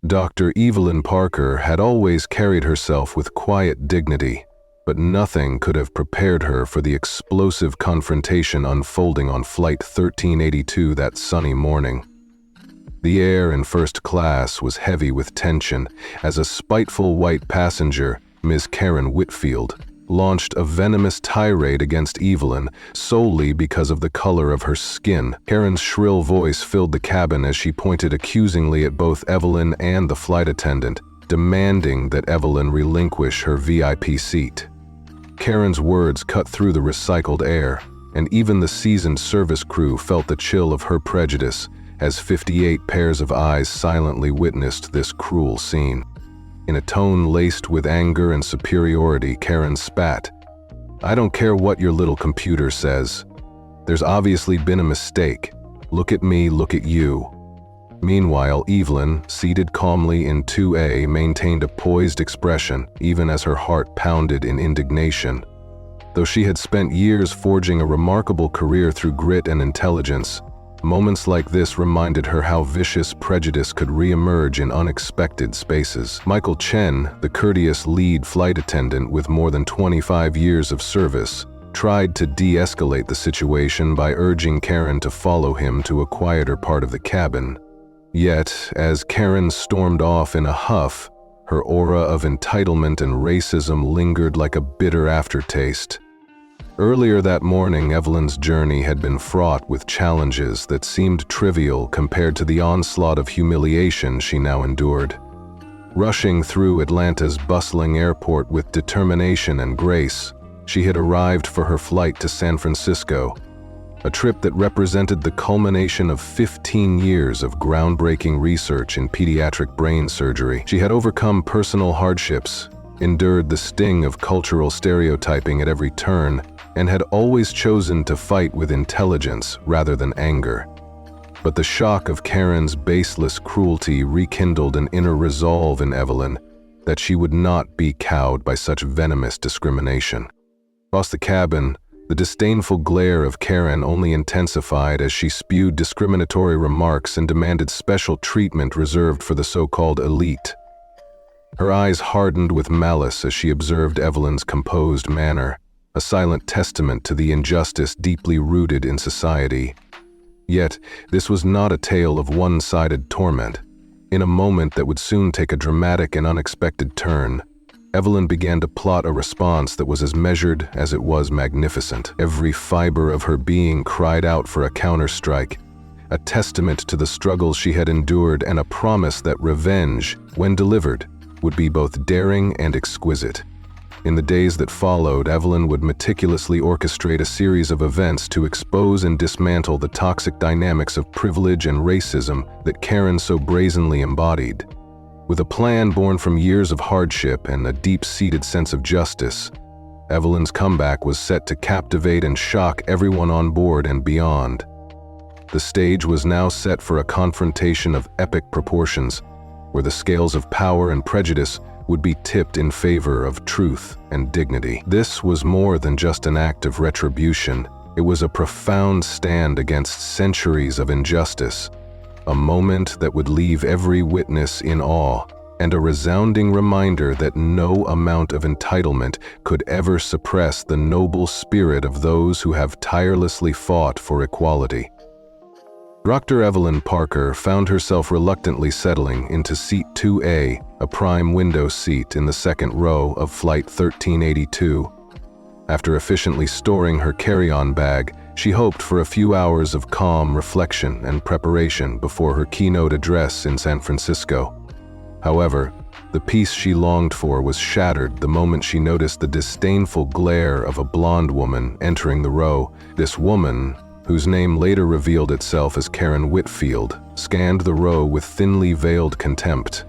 Dr. Evelyn Parker had always carried herself with quiet dignity, but nothing could have prepared her for the explosive confrontation unfolding on Flight 1382 that sunny morning. The air in first class was heavy with tension as a spiteful white passenger, Ms. Karen Whitfield, launched a venomous tirade against Evelyn solely because of the color of her skin. Karen's shrill voice filled the cabin as she pointed accusingly at both Evelyn and the flight attendant, demanding that Evelyn relinquish her VIP seat. Karen's words cut through the recycled air, and even the seasoned service crew felt the chill of her prejudice as 58 pairs of eyes silently witnessed this cruel scene. In a tone laced with anger and superiority, Karen spat, "I don't care what your little computer says. There's obviously been a mistake. Look at me, look at you." Meanwhile, Evelyn, seated calmly in 2A, maintained a poised expression, even as her heart pounded in indignation. Though she had spent years forging a remarkable career through grit and intelligence, moments like this reminded her how vicious prejudice could re-emerge in unexpected spaces. Michael Chen, the courteous lead flight attendant with more than 25 years of service, tried to de-escalate the situation by urging Karen to follow him to a quieter part of the cabin. Yet, as Karen stormed off in a huff, her aura of entitlement and racism lingered like a bitter aftertaste. Earlier that morning, Evelyn's journey had been fraught with challenges that seemed trivial compared to the onslaught of humiliation she now endured. Rushing through Atlanta's bustling airport with determination and grace, she had arrived for her flight to San Francisco, a trip that represented the culmination of 15 years of groundbreaking research in pediatric brain surgery. She had overcome personal hardships, endured the sting of cultural stereotyping at every turn, and had always chosen to fight with intelligence rather than anger. But the shock of Karen's baseless cruelty rekindled an inner resolve in Evelyn that she would not be cowed by such venomous discrimination. Across the cabin, the disdainful glare of Karen only intensified as she spewed discriminatory remarks and demanded special treatment reserved for the so-called elite. Her eyes hardened with malice as she observed Evelyn's composed manner, a silent testament to the injustice deeply rooted in society. Yet, this was not a tale of one-sided torment. In a moment that would soon take a dramatic and unexpected turn, Evelyn began to plot a response that was as measured as it was magnificent. Every fiber of her being cried out for a counterstrike, a testament to the struggles she had endured and a promise that revenge, when delivered, would be both daring and exquisite. In the days that followed, Evelyn would meticulously orchestrate a series of events to expose and dismantle the toxic dynamics of privilege and racism that Karen so brazenly embodied. With a plan born from years of hardship and a deep-seated sense of justice, Evelyn's comeback was set to captivate and shock everyone on board and beyond. The stage was now set for a confrontation of epic proportions, where the scales of power and prejudice would be tipped in favor of truth and dignity. This was more than just an act of retribution. It was a profound stand against centuries of injustice, a moment that would leave every witness in awe, and a resounding reminder that no amount of entitlement could ever suppress the noble spirit of those who have tirelessly fought for equality. Dr. Evelyn Parker found herself reluctantly settling into Seat 2A, a prime window seat in the second row of Flight 1382. After efficiently storing her carry-on bag, she hoped for a few hours of calm reflection and preparation before her keynote address in San Francisco. However, the peace she longed for was shattered the moment she noticed the disdainful glare of a blonde woman entering the row. This woman, whose name later revealed itself as Karen Whitfield, scanned the row with thinly veiled contempt.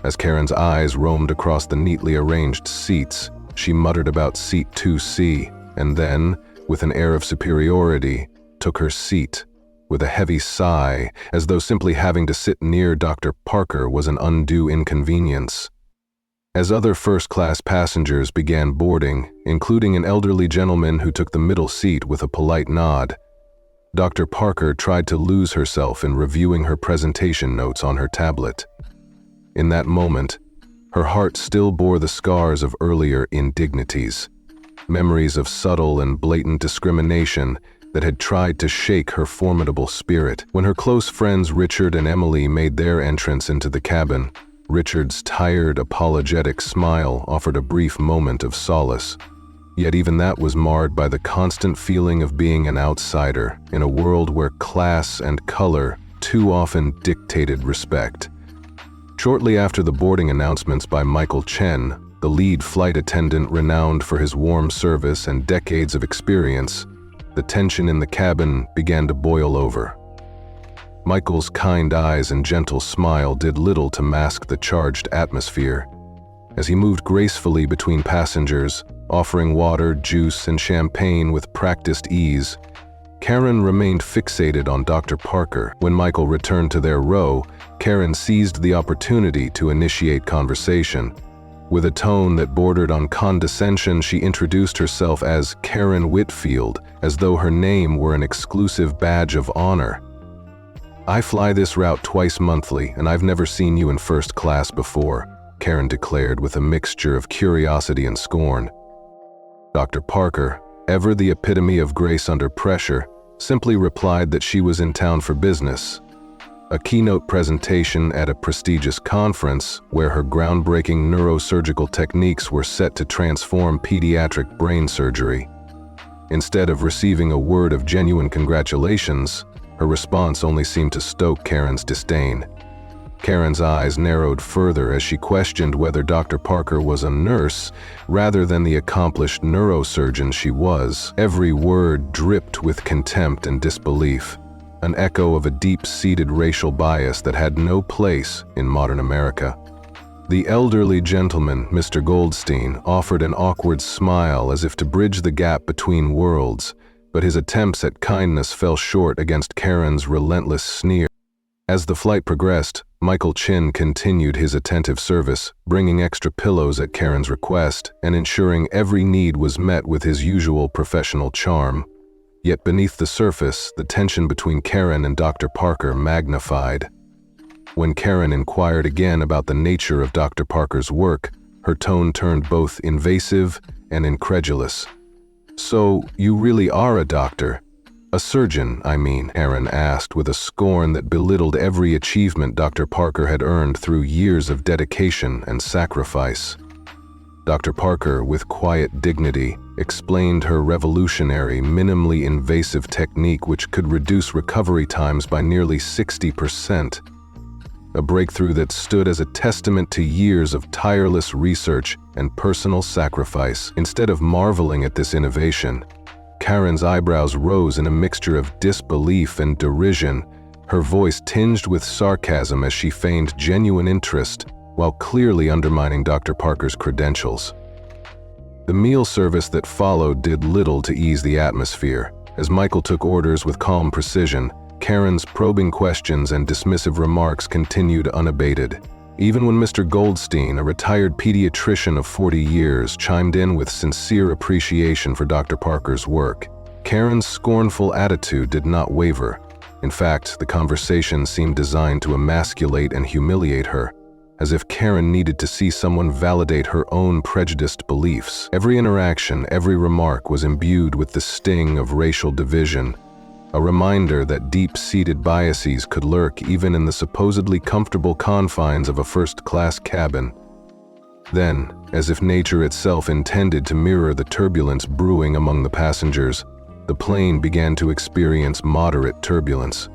As Karen's eyes roamed across the neatly arranged seats, she muttered about Seat 2C, and then, with an air of superiority, took her seat, with a heavy sigh, as though simply having to sit near Dr. Parker was an undue inconvenience. As other first-class passengers began boarding, including an elderly gentleman who took the middle seat with a polite nod, Dr. Parker tried to lose herself in reviewing her presentation notes on her tablet. In that moment, her heart still bore the scars of earlier indignities, memories of subtle and blatant discrimination that had tried to shake her formidable spirit. When her close friends Richard and Emily made their entrance into the cabin, Richard's tired, apologetic smile offered a brief moment of solace. Yet even that was marred by the constant feeling of being an outsider in a world where class and color too often dictated respect. Shortly after the boarding announcements by Michael Chen, the lead flight attendant renowned for his warm service and decades of experience, the tension in the cabin began to boil over. Michael's kind eyes and gentle smile did little to mask the charged atmosphere. As he moved gracefully between passengers, offering water, juice, and champagne with practiced ease, Karen remained fixated on Dr. Parker. When Michael returned to their row, Karen seized the opportunity to initiate conversation. With a tone that bordered on condescension, she introduced herself as Karen Whitfield, as though her name were an exclusive badge of honor. "I fly this route twice monthly, and I've never seen you in first class before," Karen declared with a mixture of curiosity and scorn. Dr. Parker, ever the epitome of grace under pressure, simply replied that she was in town for business. A keynote presentation at a prestigious conference where her groundbreaking neurosurgical techniques were set to transform pediatric brain surgery. Instead of receiving a word of genuine congratulations, her response only seemed to stoke Karen's disdain. Karen's eyes narrowed further as she questioned whether Dr. Parker was a nurse rather than the accomplished neurosurgeon she was. Every word dripped with contempt and disbelief, an echo of a deep-seated racial bias that had no place in modern America. The elderly gentleman, Mr. Goldstein, offered an awkward smile as if to bridge the gap between worlds, but his attempts at kindness fell short against Karen's relentless sneer. As the flight progressed, Michael Chen continued his attentive service, bringing extra pillows at Karen's request and ensuring every need was met with his usual professional charm. Yet beneath the surface, the tension between Karen and Dr. Parker magnified. When Karen inquired again about the nature of Dr. Parker's work, her tone turned both invasive and incredulous. "So, you really are a doctor? A surgeon, I mean," Karen asked with a scorn that belittled every achievement Dr. Parker had earned through years of dedication and sacrifice. Dr. Parker, with quiet dignity, explained her revolutionary, minimally invasive technique which could reduce recovery times by nearly 60%. A breakthrough that stood as a testament to years of tireless research and personal sacrifice. Instead of marveling at this innovation, Karen's eyebrows rose in a mixture of disbelief and derision, her voice tinged with sarcasm as she feigned genuine interest while clearly undermining Dr. Parker's credentials. The meal service that followed did little to ease the atmosphere. As Michael took orders with calm precision, Karen's probing questions and dismissive remarks continued unabated. Even when Mr. Goldstein, a retired pediatrician of 40 years, chimed in with sincere appreciation for Dr. Parker's work, Karen's scornful attitude did not waver. In fact, the conversation seemed designed to emasculate and humiliate her, as if Karen needed to see someone validate her own prejudiced beliefs. Every interaction, every remark was imbued with the sting of racial division, a reminder that deep-seated biases could lurk even in the supposedly comfortable confines of a first-class cabin. Then, as if nature itself intended to mirror the turbulence brewing among the passengers, the plane began to experience moderate turbulence.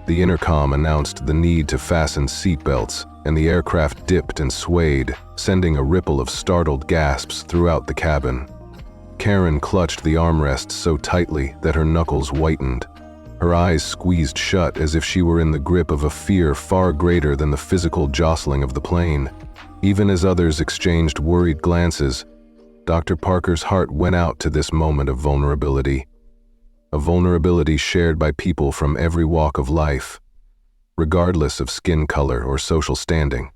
The intercom announced the need to fasten seatbelts, and the aircraft dipped and swayed, sending a ripple of startled gasps throughout the cabin. Karen clutched the armrests so tightly that her knuckles whitened. Her eyes squeezed shut as if she were in the grip of a fear far greater than the physical jostling of the plane. Even as others exchanged worried glances, Dr. Parker's heart went out to this moment of vulnerability. A vulnerability shared by people from every walk of life, regardless of skin color or social standing.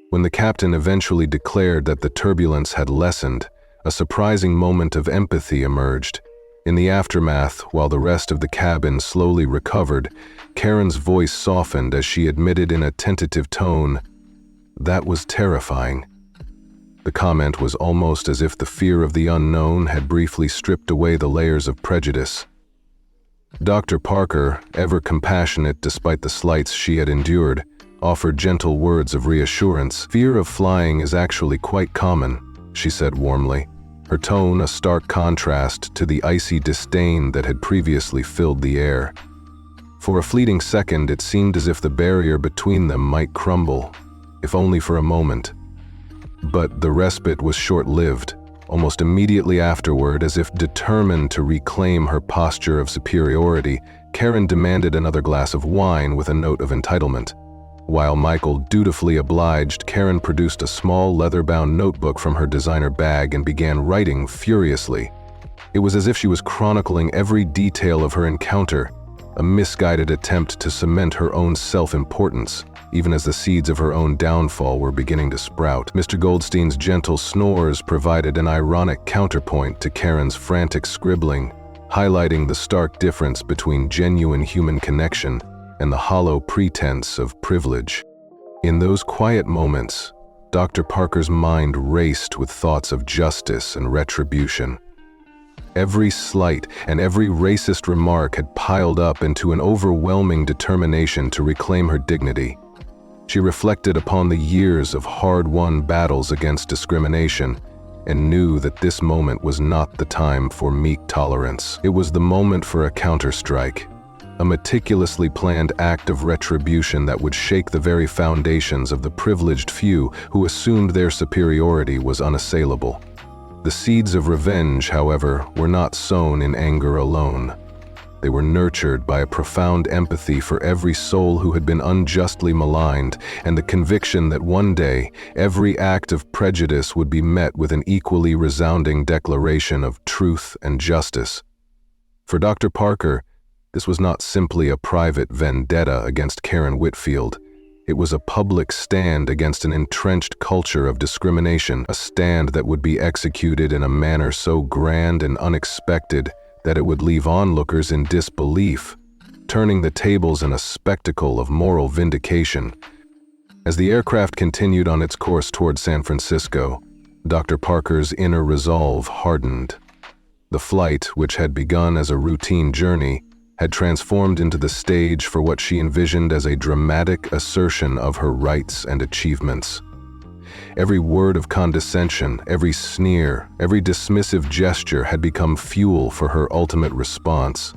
When the captain eventually declared that the turbulence had lessened, a surprising moment of empathy emerged. In the aftermath, while the rest of the cabin slowly recovered, Karen's voice softened as she admitted in a tentative tone, That was terrifying." The comment was almost as if the fear of the unknown had briefly stripped away the layers of prejudice. Dr. Parker, ever compassionate despite the slights she had endured, offered gentle words of reassurance. "Fear of flying is actually quite common," she said warmly, her tone a stark contrast to the icy disdain that had previously filled the air. For a fleeting second, it seemed as if the barrier between them might crumble, if only for a moment. But the respite was short-lived. Almost immediately afterward, as if determined to reclaim her posture of superiority, Karen demanded another glass of wine with a note of entitlement. While Michael dutifully obliged, Karen produced a small leather-bound notebook from her designer bag and began writing furiously. It was as if she was chronicling every detail of her encounter, a misguided attempt to cement her own self-importance, even as the seeds of her own downfall were beginning to sprout. Mr. Goldstein's gentle snores provided an ironic counterpoint to Karen's frantic scribbling, highlighting the stark difference between genuine human connection and the hollow pretense of privilege. In those quiet moments, Dr. Parker's mind raced with thoughts of justice and retribution. Every slight and every racist remark had piled up into an overwhelming determination to reclaim her dignity. She reflected upon the years of hard-won battles against discrimination and knew that this moment was not the time for meek tolerance. It was the moment for a counterstrike, a meticulously planned act of retribution that would shake the very foundations of the privileged few who assumed their superiority was unassailable. The seeds of revenge, however, were not sown in anger alone. They were nurtured by a profound empathy for every soul who had been unjustly maligned, and the conviction that one day every act of prejudice would be met with an equally resounding declaration of truth and justice. For Dr. Parker, this was not simply a private vendetta against Karen Whitfield. It was a public stand against an entrenched culture of discrimination, a stand that would be executed in a manner so grand and unexpected that it would leave onlookers in disbelief, turning the tables in a spectacle of moral vindication. As the aircraft continued on its course toward San Francisco, Dr. Parker's inner resolve hardened. The flight, which had begun as a routine journey, had transformed into the stage for what she envisioned as a dramatic assertion of her rights and achievements. Every word of condescension, every sneer, every dismissive gesture had become fuel for her ultimate response,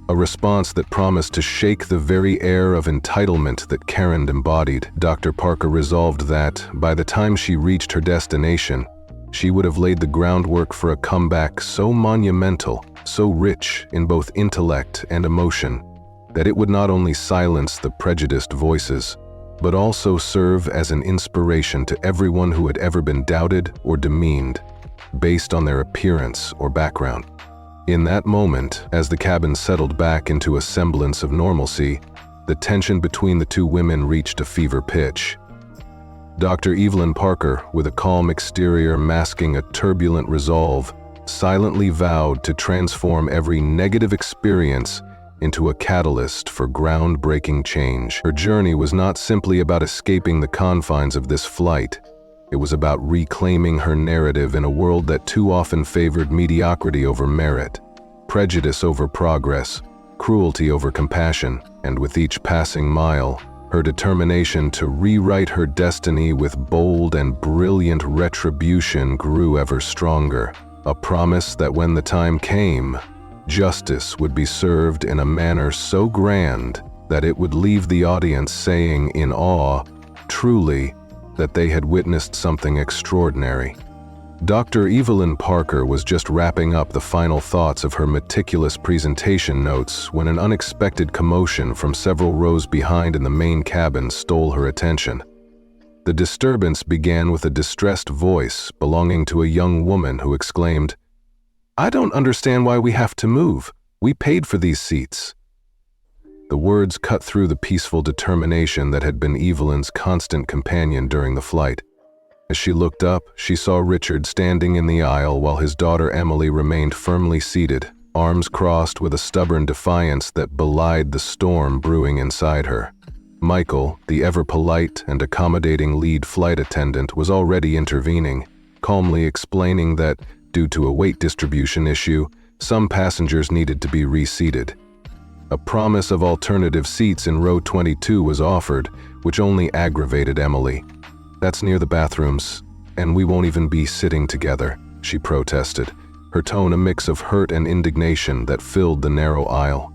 a response that promised to shake the very air of entitlement that Karen embodied. Dr. Parker resolved that, by the time she reached her destination, she would have laid the groundwork for a comeback so monumental, so rich in both intellect and emotion, that it would not only silence the prejudiced voices, but also serve as an inspiration to everyone who had ever been doubted or demeaned, based on their appearance or background. In that moment, as the cabin settled back into a semblance of normalcy, the tension between the two women reached a fever pitch. Dr. Evelyn Parker, with a calm exterior masking a turbulent resolve, silently vowed to transform every negative experience into a catalyst for groundbreaking change. Her journey was not simply about escaping the confines of this flight. It was about reclaiming her narrative in a world that too often favored mediocrity over merit, prejudice over progress, cruelty over compassion, and with each passing mile, her determination to rewrite her destiny with bold and brilliant retribution grew ever stronger. A promise that when the time came, justice would be served in a manner so grand that it would leave the audience saying in awe, truly, that they had witnessed something extraordinary. Dr. Evelyn Parker was just wrapping up the final thoughts of her meticulous presentation notes when an unexpected commotion from several rows behind in the main cabin stole her attention. The disturbance began with a distressed voice belonging to a young woman who exclaimed, "I don't understand why we have to move. We paid for these seats." The words cut through the peaceful determination that had been Evelyn's constant companion during the flight. As she looked up, she saw Richard standing in the aisle while his daughter Emily remained firmly seated, arms crossed with a stubborn defiance that belied the storm brewing inside her. Michael, the ever-polite and accommodating lead flight attendant, was already intervening, calmly explaining that, due to a weight distribution issue, some passengers needed to be reseated. A promise of alternative seats in row 22 was offered, which only aggravated Emily. "That's near the bathrooms, and we won't even be sitting together," she protested, her tone a mix of hurt and indignation that filled the narrow aisle.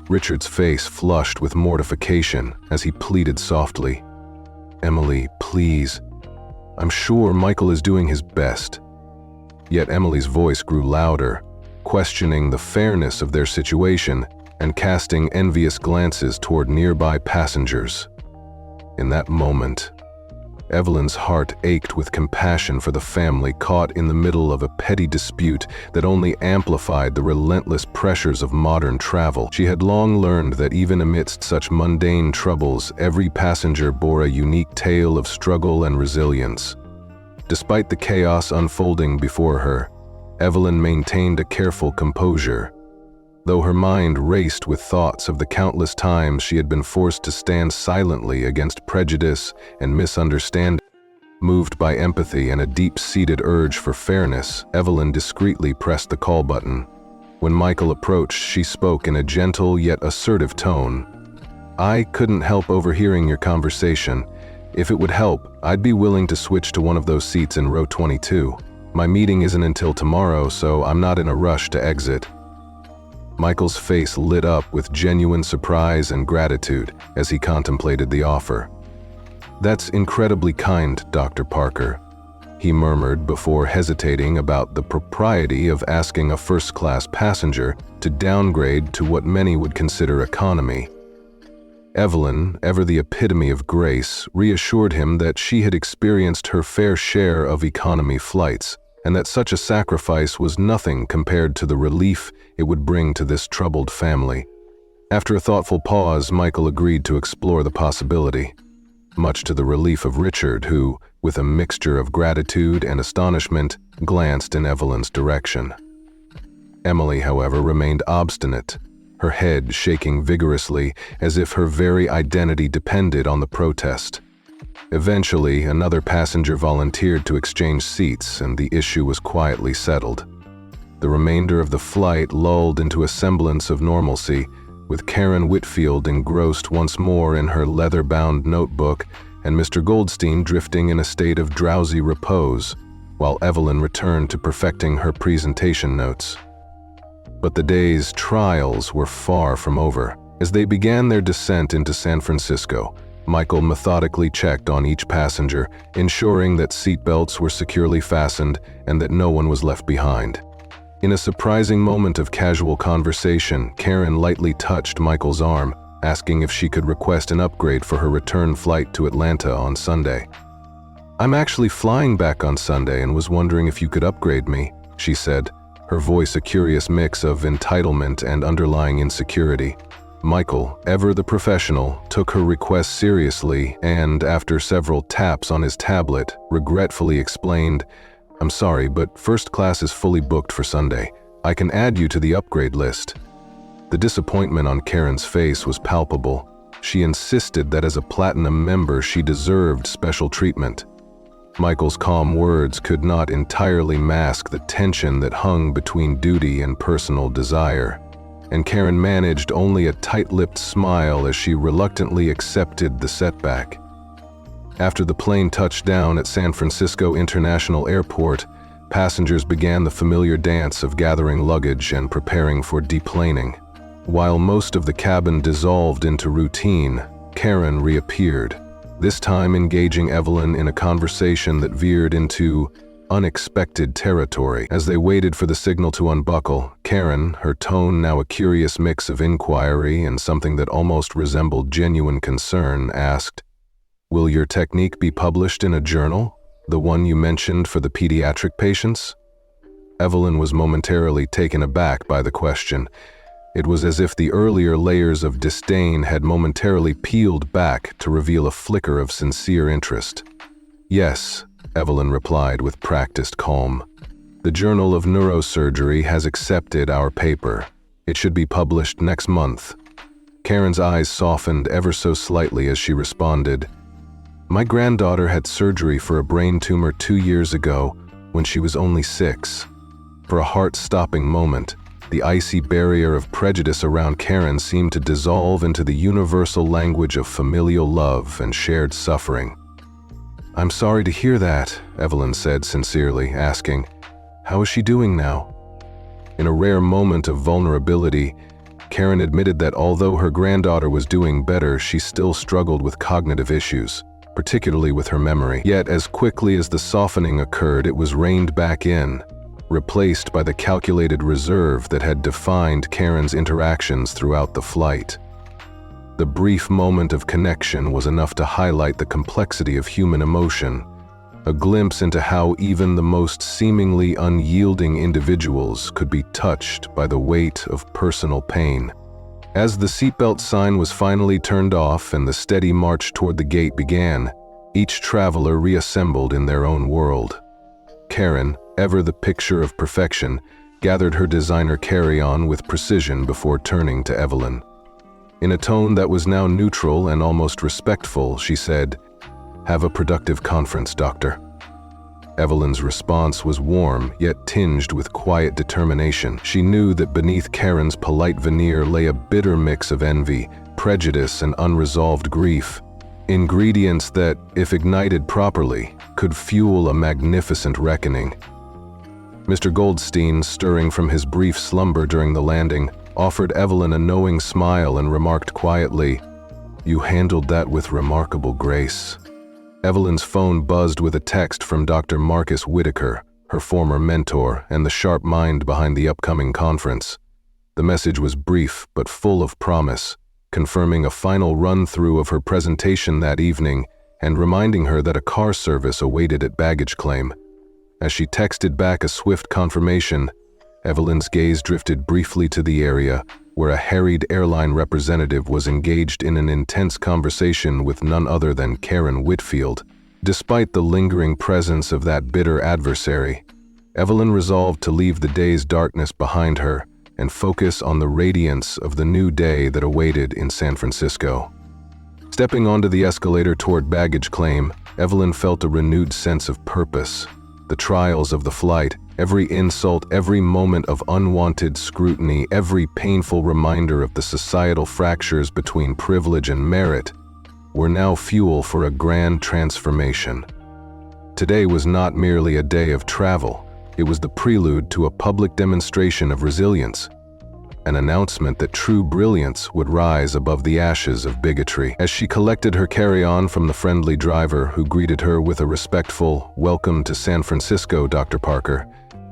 Richard's face flushed with mortification as he pleaded softly, "Emily, please. I'm sure Michael is doing his best." Yet Emily's voice grew louder, questioning the fairness of their situation and casting envious glances toward nearby passengers. In that moment, Evelyn's heart ached with compassion for the family caught in the middle of a petty dispute that only amplified the relentless pressures of modern travel. She had long learned that even amidst such mundane troubles, every passenger bore a unique tale of struggle and resilience. Despite the chaos unfolding before her, Evelyn maintained a careful composure. Though her mind raced with thoughts of the countless times she had been forced to stand silently against prejudice and misunderstanding, moved by empathy and a deep-seated urge for fairness, Evelyn discreetly pressed the call button. When Michael approached, she spoke in a gentle yet assertive tone. "I couldn't help overhearing your conversation. If it would help, I'd be willing to switch to one of those seats in row 22. My meeting isn't until tomorrow, so I'm not in a rush to exit." Michael's face lit up with genuine surprise and gratitude as he contemplated the offer. "That's incredibly kind, Dr. Parker," he murmured before hesitating about the propriety of asking a first-class passenger to downgrade to what many would consider economy. Evelyn, ever the epitome of grace, reassured him that she had experienced her fair share of economy flights, and that such a sacrifice was nothing compared to the relief it would bring to this troubled family. After a thoughtful pause, Michael agreed to explore the possibility, much to the relief of Richard, who, with a mixture of gratitude and astonishment, glanced in Evelyn's direction. Emily, however, remained obstinate, her head shaking vigorously as if her very identity depended on the protest. Eventually, another passenger volunteered to exchange seats, and the issue was quietly settled. The remainder of the flight lulled into a semblance of normalcy, with Karen Whitfield engrossed once more in her leather-bound notebook and Mr. Goldstein drifting in a state of drowsy repose, while Evelyn returned to perfecting her presentation notes. But the day's trials were far from over. As they began their descent into San Francisco, Michael methodically checked on each passenger, ensuring that seatbelts were securely fastened and that no one was left behind. In a surprising moment of casual conversation, Karen lightly touched Michael's arm, asking if she could request an upgrade for her return flight to Atlanta on Sunday. "I'm actually flying back on Sunday and was wondering if you could upgrade me," she said, her voice a curious mix of entitlement and underlying insecurity. Michael, ever the professional, took her request seriously and, after several taps on his tablet, regretfully explained, "I'm sorry, but first class is fully booked for Sunday. I can add you to the upgrade list." The disappointment on Karen's face was palpable. She insisted that as a platinum member she deserved special treatment. Michael's calm words could not entirely mask the tension that hung between duty and personal desire, and Karen managed only a tight-lipped smile as she reluctantly accepted the setback. After the plane touched down at San Francisco International Airport, passengers began the familiar dance of gathering luggage and preparing for deplaning. While most of the cabin dissolved into routine, Karen reappeared, this time engaging Evelyn in a conversation that veered into unexpected territory. As they waited for the signal to unbuckle, Karen, her tone now a curious mix of inquiry and something that almost resembled genuine concern, asked, "Will your technique be published in a journal? The one you mentioned for the pediatric patients?" Evelyn was momentarily taken aback by the question. It was as if the earlier layers of disdain had momentarily peeled back to reveal a flicker of sincere interest. "Yes," Evelyn replied with practiced calm. "The Journal of Neurosurgery has accepted our paper. It should be published next month." Karen's eyes softened ever so slightly as she responded, "My granddaughter had surgery for a brain tumor 2 years ago when she was only 6. For a heart-stopping moment, the icy barrier of prejudice around Karen seemed to dissolve into the universal language of familial love and shared suffering. "I'm sorry to hear that," Evelyn said sincerely, asking, "How is she doing now?" In a rare moment of vulnerability, Karen admitted that although her granddaughter was doing better, she still struggled with cognitive issues, particularly with her memory. Yet as quickly as the softening occurred, it was reined back in, replaced by the calculated reserve that had defined Karen's interactions throughout the flight. The brief moment of connection was enough to highlight the complexity of human emotion, a glimpse into how even the most seemingly unyielding individuals could be touched by the weight of personal pain. As the seatbelt sign was finally turned off and the steady march toward the gate began, each traveler reassembled in their own world. Karen, ever the picture of perfection, gathered her designer carry-on with precision before turning to Evelyn. In a tone that was now neutral and almost respectful, she said, "Have a productive conference, Doctor." Evelyn's response was warm, yet tinged with quiet determination. She knew that beneath Karen's polite veneer lay a bitter mix of envy, prejudice, and unresolved grief. Ingredients that, if ignited properly, could fuel a magnificent reckoning. Mr. Goldstein, stirring from his brief slumber during the landing, offered Evelyn a knowing smile and remarked quietly, "You handled that with remarkable grace." Evelyn's phone buzzed with a text from Dr. Marcus Whitaker, her former mentor and the sharp mind behind the upcoming conference. The message was brief but full of promise, confirming a final run-through of her presentation that evening and reminding her that a car service awaited at baggage claim. As she texted back a swift confirmation, Evelyn's gaze drifted briefly to the area where a harried airline representative was engaged in an intense conversation with none other than Karen Whitfield. Despite the lingering presence of that bitter adversary, Evelyn resolved to leave the day's darkness behind her and focus on the radiance of the new day that awaited in San Francisco. Stepping onto the escalator toward baggage claim, Evelyn felt a renewed sense of purpose. The trials of the flight, every insult, every moment of unwanted scrutiny, every painful reminder of the societal fractures between privilege and merit, were now fuel for a grand transformation. Today was not merely a day of travel, it was the prelude to a public demonstration of resilience, an announcement that true brilliance would rise above the ashes of bigotry. As she collected her carry-on from the friendly driver who greeted her with a respectful, "Welcome to San Francisco, Dr. Parker,"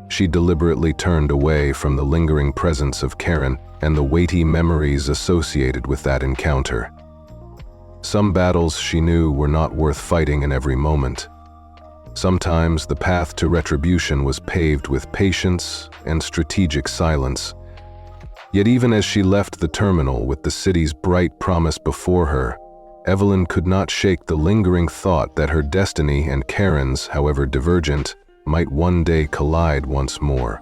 she deliberately turned away from the lingering presence of Karen and the weighty memories associated with that encounter. Some battles, she knew, were not worth fighting in every moment. Sometimes the path to retribution was paved with patience and strategic silence. Yet even as she left the terminal with the city's bright promise before her, Evelyn could not shake the lingering thought that her destiny and Karen's, however divergent, might one day collide once more.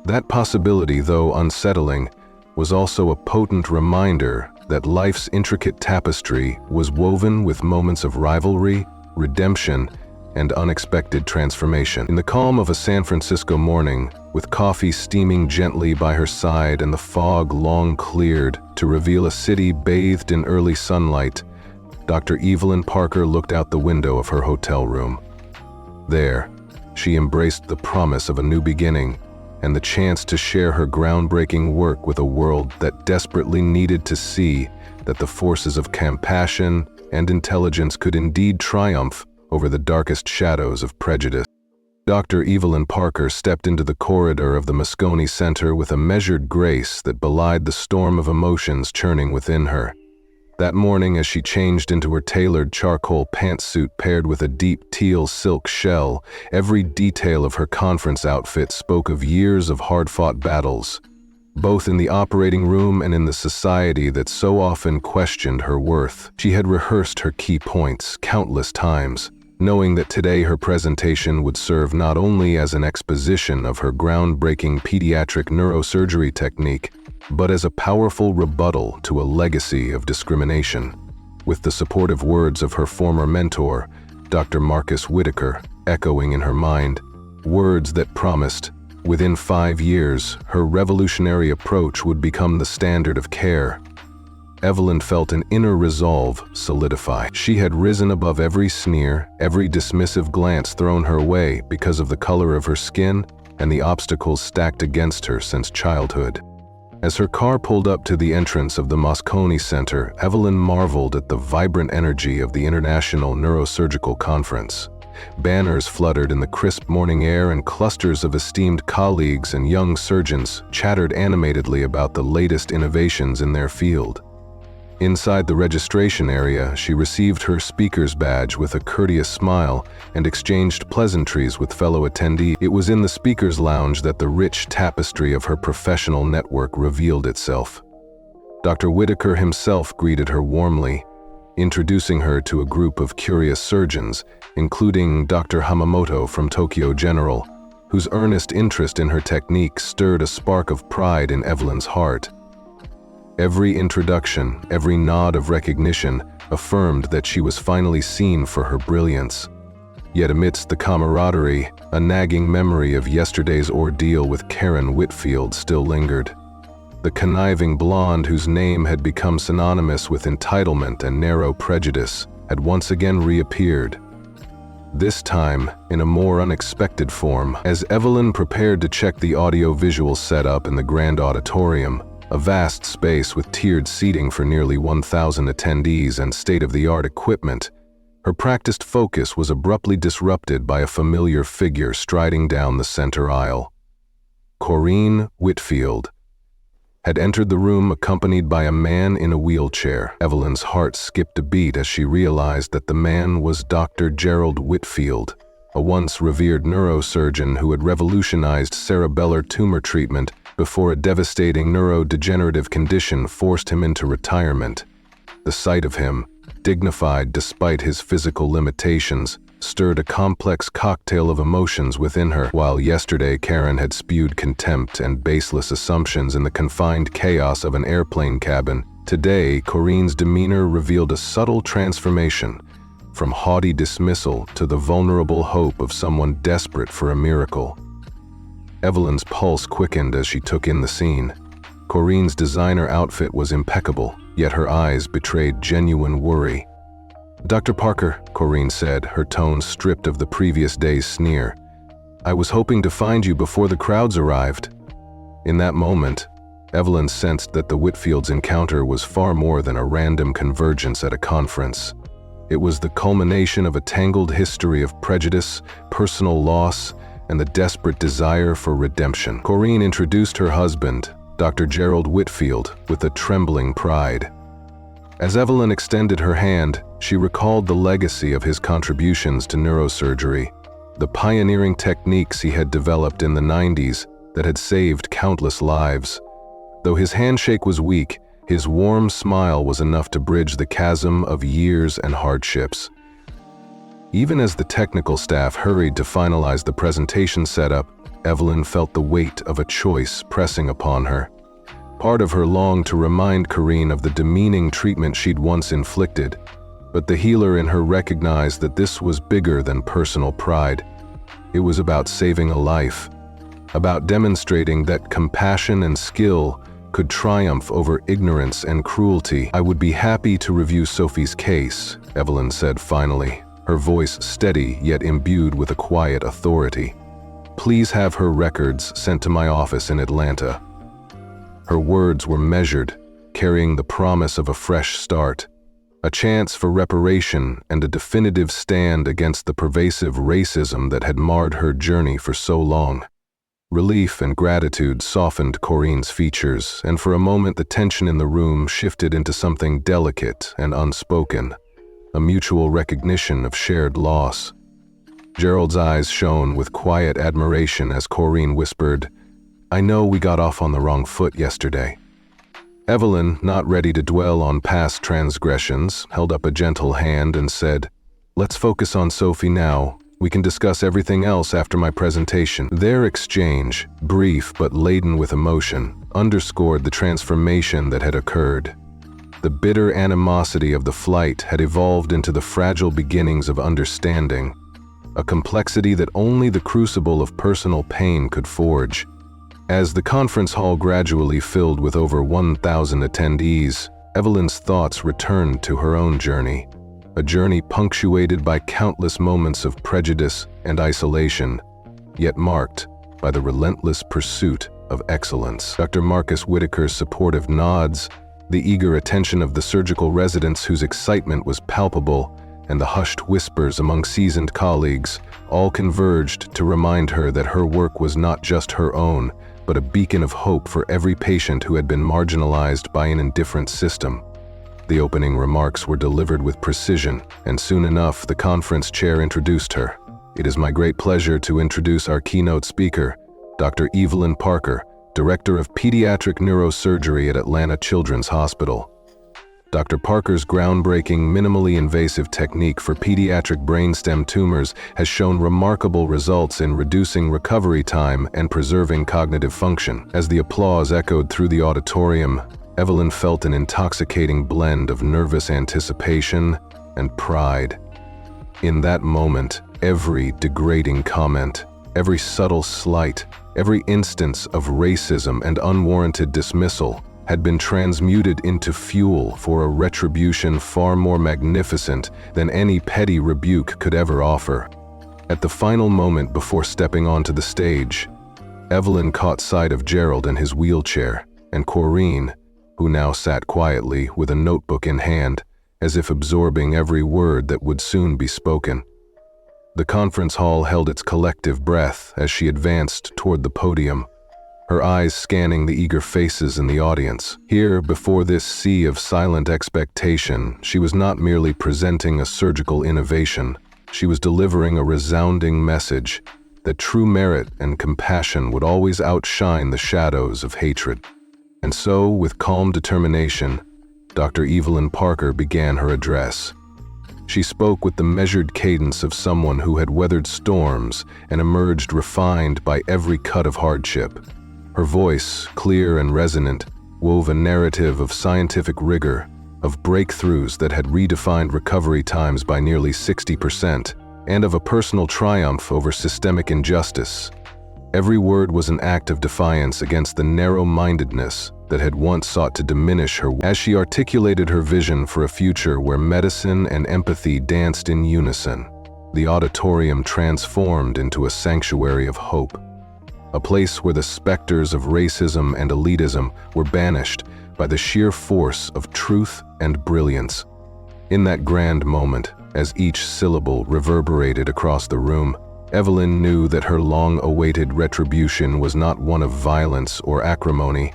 That possibility, though unsettling, was also a potent reminder that life's intricate tapestry was woven with moments of rivalry, redemption, and unexpected transformation. In the calm of a San Francisco morning, with coffee steaming gently by her side and the fog long cleared to reveal a city bathed in early sunlight, Dr. Evelyn Parker looked out the window of her hotel room. There, she embraced the promise of a new beginning and the chance to share her groundbreaking work with a world that desperately needed to see that the forces of compassion and intelligence could indeed triumph over the darkest shadows of prejudice. Dr. Evelyn Parker stepped into the corridor of the Moscone Center with a measured grace that belied the storm of emotions churning within her. That morning, as she changed into her tailored charcoal pantsuit paired with a deep teal silk shell, every detail of her conference outfit spoke of years of hard-fought battles, both in the operating room and in the society that so often questioned her worth. She had rehearsed her key points countless times, knowing that today her presentation would serve not only as an exposition of her groundbreaking pediatric neurosurgery technique, but as a powerful rebuttal to a legacy of discrimination. With the supportive words of her former mentor, Dr. Marcus Whitaker, echoing in her mind, words that promised, within 5 years, her revolutionary approach would become the standard of care. Evelyn felt an inner resolve solidify. She had risen above every sneer, every dismissive glance thrown her way because of the color of her skin and the obstacles stacked against her since childhood. As her car pulled up to the entrance of the Moscone Center, Evelyn marveled at the vibrant energy of the International Neurosurgical Conference. Banners fluttered in the crisp morning air, and clusters of esteemed colleagues and young surgeons chattered animatedly about the latest innovations in their field. Inside the registration area, she received her speaker's badge with a courteous smile and exchanged pleasantries with fellow attendees. It was in the speaker's lounge that the rich tapestry of her professional network revealed itself. Dr. Whitaker himself greeted her warmly, introducing her to a group of curious surgeons, including Dr. Hamamoto from Tokyo General, whose earnest interest in her technique stirred a spark of pride in Evelyn's heart. Every introduction, every nod of recognition affirmed that she was finally seen for her brilliance. Yet amidst the camaraderie, a nagging memory of yesterday's ordeal with Karen Whitfield still lingered. The conniving blonde whose name had become synonymous with entitlement and narrow prejudice had once again reappeared. This time, in a more unexpected form. As Evelyn prepared to check the audio-visual setup in the grand auditorium, a vast space with tiered seating for nearly 1,000 attendees and state-of-the-art equipment, her practiced focus was abruptly disrupted by a familiar figure striding down the center aisle. Corinne Whitfield had entered the room accompanied by a man in a wheelchair. Evelyn's heart skipped a beat as she realized that the man was Dr. Gerald Whitfield, a once revered neurosurgeon who had revolutionized cerebellar tumor treatment before a devastating neurodegenerative condition forced him into retirement. The sight of him, dignified despite his physical limitations, stirred a complex cocktail of emotions within her. While yesterday Karen had spewed contempt and baseless assumptions in the confined chaos of an airplane cabin, today Corinne's demeanor revealed a subtle transformation, from haughty dismissal to the vulnerable hope of someone desperate for a miracle. Evelyn's pulse quickened as she took in the scene. Corinne's designer outfit was impeccable, yet her eyes betrayed genuine worry. "Dr. Parker," Corinne said, her tone stripped of the previous day's sneer, "I was hoping to find you before the crowds arrived." In that moment, Evelyn sensed that the Whitfields' encounter was far more than a random convergence at a conference. It was the culmination of a tangled history of prejudice, personal loss, and the desperate desire for redemption. Corinne introduced her husband, Dr. Gerald Whitfield, with a trembling pride. As Evelyn extended her hand, she recalled the legacy of his contributions to neurosurgery, the pioneering techniques he had developed in the 90s that had saved countless lives. Though his handshake was weak, his warm smile was enough to bridge the chasm of years and hardships. Even as the technical staff hurried to finalize the presentation setup, Evelyn felt the weight of a choice pressing upon her. Part of her longed to remind Corinne of the demeaning treatment she'd once inflicted, but the healer in her recognized that this was bigger than personal pride. It was about saving a life, about demonstrating that compassion and skill could triumph over ignorance and cruelty. "I would be happy to review Sophie's case," Evelyn said finally, her voice steady yet imbued with a quiet authority. "Please have her records sent to my office in Atlanta." Her words were measured, carrying the promise of a fresh start, a chance for reparation and a definitive stand against the pervasive racism that had marred her journey for so long. Relief and gratitude softened Corinne's features, and for a moment the tension in the room shifted into something delicate and unspoken, a mutual recognition of shared loss. Gerald's eyes shone with quiet admiration as Corinne whispered, "I know we got off on the wrong foot yesterday." Evelyn, not ready to dwell on past transgressions, held up a gentle hand and said, Let's focus on Sophie now. We can discuss everything else after my presentation." Their exchange, brief but laden with emotion, underscored the transformation that had occurred. The bitter animosity of the flight had evolved into the fragile beginnings of understanding, a complexity that only the crucible of personal pain could forge. As the conference hall gradually filled with over 1,000 attendees, Evelyn's thoughts returned to her own journey, a journey punctuated by countless moments of prejudice and isolation, yet marked by the relentless pursuit of excellence. Dr. Marcus Whitaker's supportive nods, the eager attention of the surgical residents whose excitement was palpable, and the hushed whispers among seasoned colleagues, all converged to remind her that her work was not just her own, but a beacon of hope for every patient who had been marginalized by an indifferent system. The opening remarks were delivered with precision, and soon enough the conference chair introduced her. "It is my great pleasure to introduce our keynote speaker, Dr. Evelyn Parker, Director of Pediatric Neurosurgery at Atlanta Children's Hospital." Dr. Parker's groundbreaking, minimally invasive technique for pediatric brainstem tumors has shown remarkable results in reducing recovery time and preserving cognitive function. As the applause echoed through the auditorium, Evelyn felt an intoxicating blend of nervous anticipation and pride. In that moment, every degrading comment, every subtle slight, every instance of racism and unwarranted dismissal had been transmuted into fuel for a retribution far more magnificent than any petty rebuke could ever offer. At the final moment before stepping onto the stage, Evelyn caught sight of Gerald in his wheelchair, and Corinne, who now sat quietly with a notebook in hand, as if absorbing every word that would soon be spoken. The conference hall held its collective breath as she advanced toward the podium, her eyes scanning the eager faces in the audience. Here, before this sea of silent expectation, she was not merely presenting a surgical innovation, she was delivering a resounding message that true merit and compassion would always outshine the shadows of hatred. And so, with calm determination, Dr. Evelyn Parker began her address. She spoke with the measured cadence of someone who had weathered storms and emerged refined by every cut of hardship. Her voice, clear and resonant, wove a narrative of scientific rigor, of breakthroughs that had redefined recovery times by nearly 60%, and of a personal triumph over systemic injustice. Every word was an act of defiance against the narrow-mindedness that had once sought to diminish her. As she articulated her vision for a future where medicine and empathy danced in unison, the auditorium transformed into a sanctuary of hope, a place where the specters of racism and elitism were banished by the sheer force of truth and brilliance. In that grand moment, as each syllable reverberated across the room, Evelyn knew that her long-awaited retribution was not one of violence or acrimony,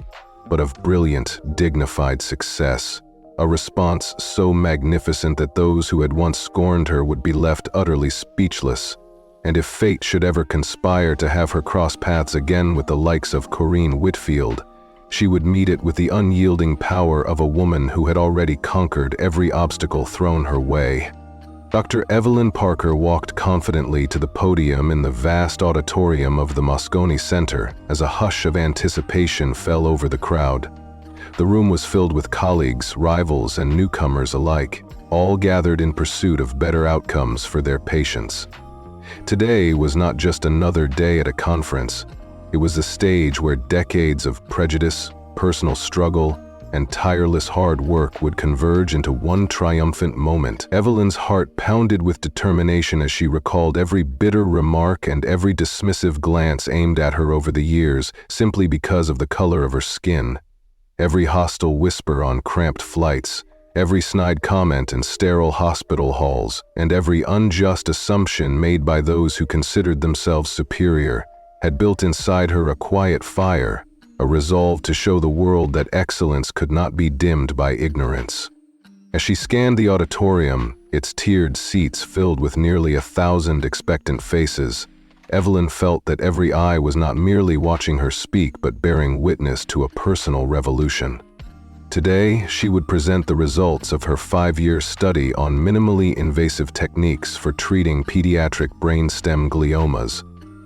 but of brilliant, dignified success, a response so magnificent that those who had once scorned her would be left utterly speechless. And if fate should ever conspire to have her cross paths again with the likes of Corinne Whitfield, she would meet it with the unyielding power of a woman who had already conquered every obstacle thrown her way. Dr. Evelyn Parker walked confidently to the podium in the vast auditorium of the Moscone Center as a hush of anticipation fell over the crowd. The room was filled with colleagues, rivals, and newcomers alike, all gathered in pursuit of better outcomes for their patients. Today was not just another day at a conference. It was the stage where decades of prejudice, personal struggle, and tireless hard work would converge into one triumphant moment. Evelyn's heart pounded with determination as she recalled every bitter remark and every dismissive glance aimed at her over the years simply because of the color of her skin. Every hostile whisper on cramped flights, every snide comment in sterile hospital halls, and every unjust assumption made by those who considered themselves superior had built inside her a quiet fire, a resolve to show the world that excellence could not be dimmed by ignorance. As she scanned the auditorium, its tiered seats filled with nearly 1,000 expectant faces, Evelyn felt that every eye was not merely watching her speak but bearing witness to a personal revolution. Today, she would present the results of her 5-year study on minimally invasive techniques for treating pediatric brainstem gliomas,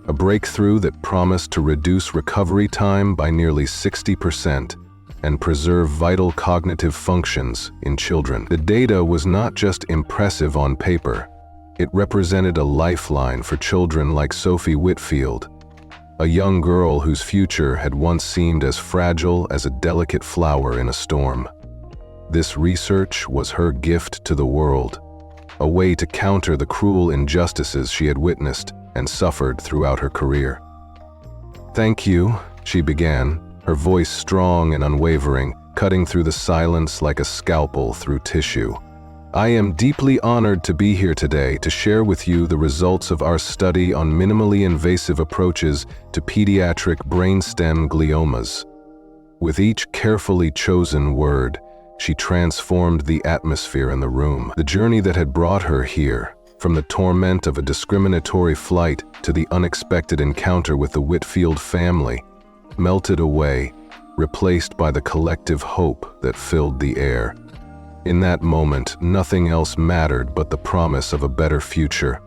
a breakthrough that promised to reduce recovery time by nearly 60% and preserve vital cognitive functions in children. The data was not just impressive on paper. It represented a lifeline for children like Sophie Whitfield, a young girl whose future had once seemed as fragile as a delicate flower in a storm. This research was her gift to the world, a way to counter the cruel injustices she had witnessed and suffered throughout her career. "Thank you," she began, her voice strong and unwavering, cutting through the silence like a scalpel through tissue. "I am deeply honored to be here today to share with you the results of our study on minimally invasive approaches to pediatric brainstem gliomas." With each carefully chosen word, she transformed the atmosphere in the room. The journey that had brought her here, from the torment of a discriminatory flight to the unexpected encounter with the Whitfield family, melted away, replaced by the collective hope that filled the air. In that moment, nothing else mattered but the promise of a better future,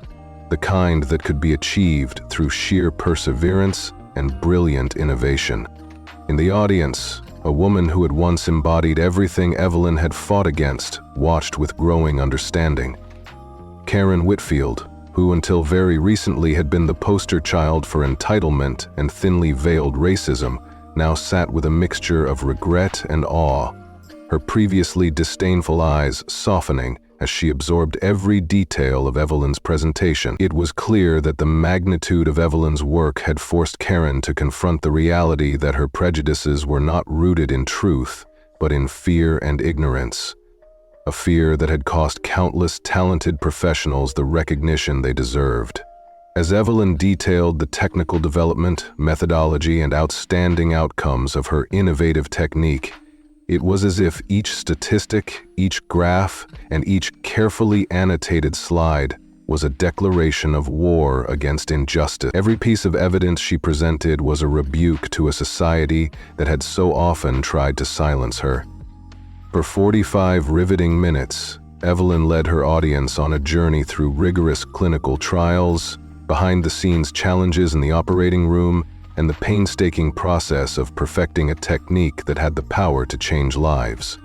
the kind that could be achieved through sheer perseverance and brilliant innovation. In the audience, a woman who had once embodied everything Evelyn had fought against watched with growing understanding. Karen Whitfield, who until very recently had been the poster child for entitlement and thinly veiled racism, now sat with a mixture of regret and awe, her previously disdainful eyes softening as she absorbed every detail of Evelyn's presentation. It was clear that the magnitude of Evelyn's work had forced Karen to confront the reality that her prejudices were not rooted in truth, but in fear and ignorance. A fear that had cost countless talented professionals the recognition they deserved. As Evelyn detailed the technical development, methodology, and outstanding outcomes of her innovative technique, it was as if each statistic, each graph, and each carefully annotated slide was a declaration of war against injustice. Every piece of evidence she presented was a rebuke to a society that had so often tried to silence her. For 45 riveting minutes, Evelyn led her audience on a journey through rigorous clinical trials, behind-the-scenes challenges in the operating room, and the painstaking process of perfecting a technique that had the power to change lives.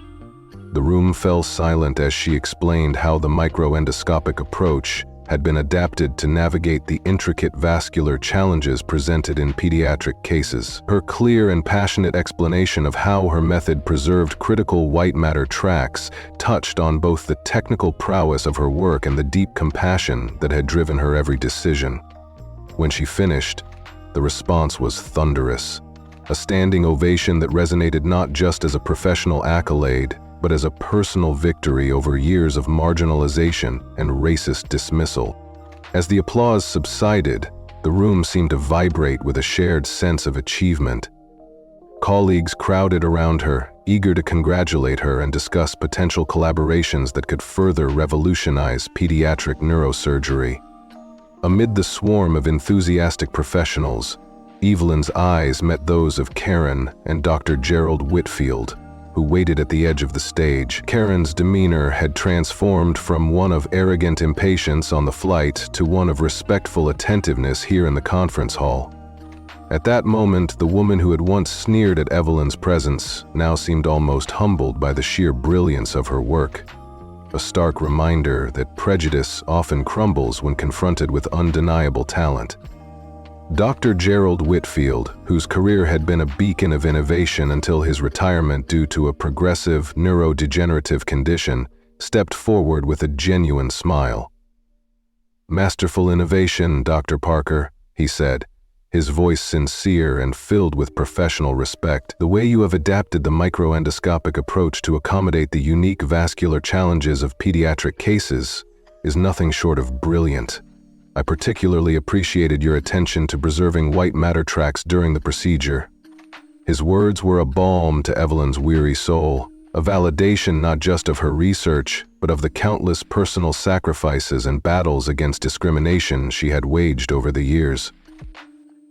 The room fell silent as she explained how the microendoscopic approach had been adapted to navigate the intricate vascular challenges presented in pediatric cases. Her clear and passionate explanation of how her method preserved critical white matter tracts touched on both the technical prowess of her work and the deep compassion that had driven her every decision. When she finished, the response was thunderous, a standing ovation that resonated not just as a professional accolade, but as a personal victory over years of marginalization and racist dismissal. As the applause subsided, the room seemed to vibrate with a shared sense of achievement. Colleagues crowded around her, eager to congratulate her and discuss potential collaborations that could further revolutionize pediatric neurosurgery. Amid the swarm of enthusiastic professionals, Evelyn's eyes met those of Karen and Dr. Gerald Whitfield, who waited at the edge of the stage. Karen's demeanor had transformed from one of arrogant impatience on the flight to one of respectful attentiveness here in the conference hall. At that moment, the woman who had once sneered at Evelyn's presence now seemed almost humbled by the sheer brilliance of her work. A stark reminder that prejudice often crumbles when confronted with undeniable talent. Dr. Gerald Whitfield, whose career had been a beacon of innovation until his retirement due to a progressive neurodegenerative condition, stepped forward with a genuine smile. "Masterful innovation, Dr. Parker," he said, his voice sincere and filled with professional respect. "The way you have adapted the microendoscopic approach to accommodate the unique vascular challenges of pediatric cases is nothing short of brilliant. I particularly appreciated your attention to preserving white matter tracts during the procedure." His words were a balm to Evelyn's weary soul, a validation not just of her research, but of the countless personal sacrifices and battles against discrimination she had waged over the years.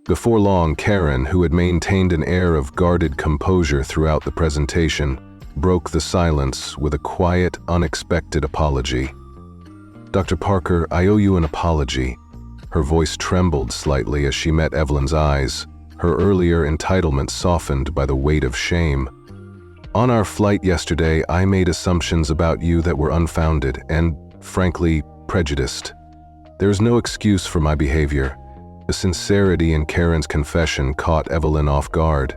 Before long, Karen, who had maintained an air of guarded composure throughout the presentation, broke the silence with a quiet, unexpected apology. "Dr. Parker, I owe you an apology." Her voice trembled slightly as she met Evelyn's eyes, her earlier entitlement softened by the weight of shame. "On our flight yesterday, I made assumptions about you that were unfounded and, frankly, prejudiced. There's no excuse for my behavior." The sincerity in Karen's confession caught Evelyn off guard.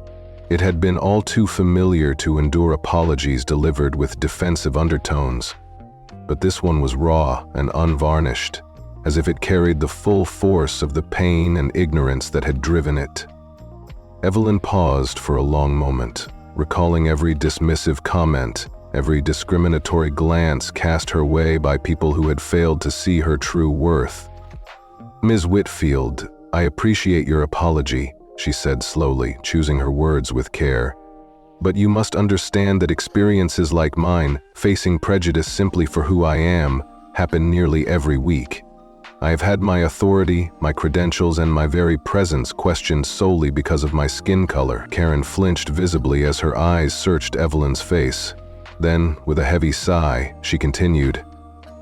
It had been all too familiar to endure apologies delivered with defensive undertones. But this one was raw and unvarnished, as if it carried the full force of the pain and ignorance that had driven it. Evelyn paused for a long moment, recalling every dismissive comment, every discriminatory glance cast her way by people who had failed to see her true worth. "Ms. Whitfield, I appreciate your apology," she said slowly, choosing her words with care. "But you must understand that experiences like mine, facing prejudice simply for who I am, happen nearly every week. I have had my authority, my credentials, and my very presence questioned solely because of my skin color." Karen flinched visibly as her eyes searched Evelyn's face. Then, with a heavy sigh, she continued,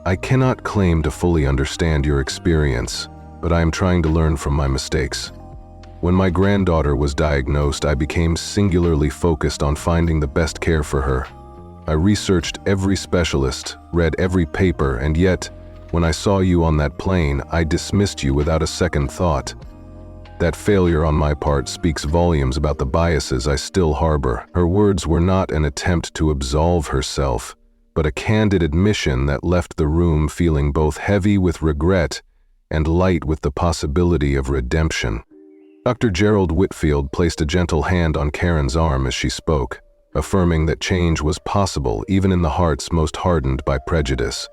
"I cannot claim to fully understand your experience, but I am trying to learn from my mistakes. When my granddaughter was diagnosed, I became singularly focused on finding the best care for her. I researched every specialist, read every paper, and yet, when I saw you on that plane, I dismissed you without a second thought. That failure on my part speaks volumes about the biases I still harbor." Her words were not an attempt to absolve herself, but a candid admission that left the room feeling both heavy with regret and light with the possibility of redemption. Dr. Gerald Whitfield placed a gentle hand on Karen's arm as she spoke, affirming that change was possible even in the hearts most hardened by prejudice.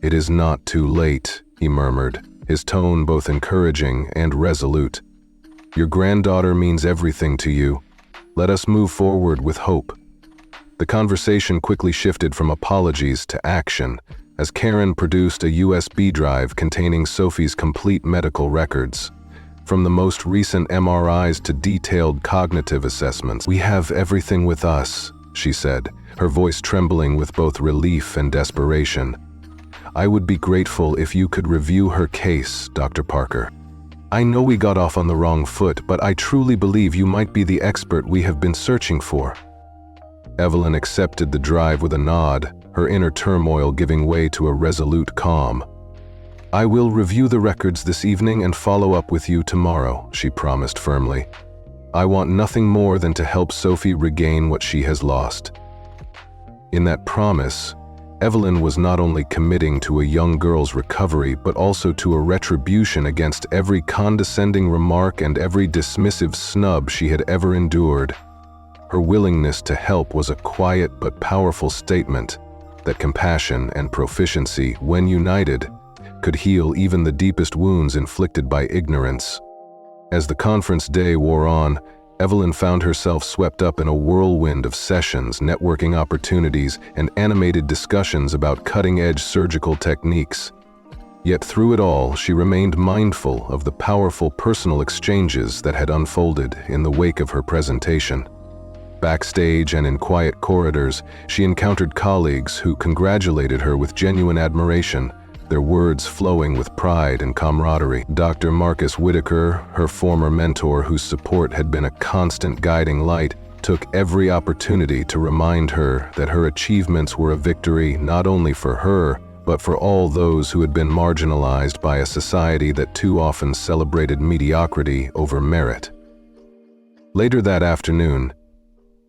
"It is not too late," he murmured, his tone both encouraging and resolute. "Your granddaughter means everything to you. Let us move forward with hope." The conversation quickly shifted from apologies to action, as Karen produced a USB drive containing Sophie's complete medical records. From the most recent MRIs to detailed cognitive assessments. "We have everything with us," she said, her voice trembling with both relief and desperation. "I would be grateful if you could review her case, Dr. Parker. I know we got off on the wrong foot, but I truly believe you might be the expert we have been searching for." Evelyn accepted the drive with a nod, her inner turmoil giving way to a resolute calm. "I will review the records this evening and follow up with you tomorrow," she promised firmly. "I want nothing more than to help Sophie regain what she has lost." In that promise, Evelyn was not only committing to a young girl's recovery, but also to a retribution against every condescending remark and every dismissive snub she had ever endured. Her willingness to help was a quiet but powerful statement that compassion and proficiency, when united, could heal even the deepest wounds inflicted by ignorance. As the conference day wore on, Evelyn found herself swept up in a whirlwind of sessions, networking opportunities, and animated discussions about cutting-edge surgical techniques. Yet through it all, she remained mindful of the powerful personal exchanges that had unfolded in the wake of her presentation. Backstage and in quiet corridors, she encountered colleagues who congratulated her with genuine admiration, their words flowing with pride and camaraderie. Dr. Marcus Whitaker, her former mentor whose support had been a constant guiding light, took every opportunity to remind her that her achievements were a victory not only for her, but for all those who had been marginalized by a society that too often celebrated mediocrity over merit. Later that afternoon,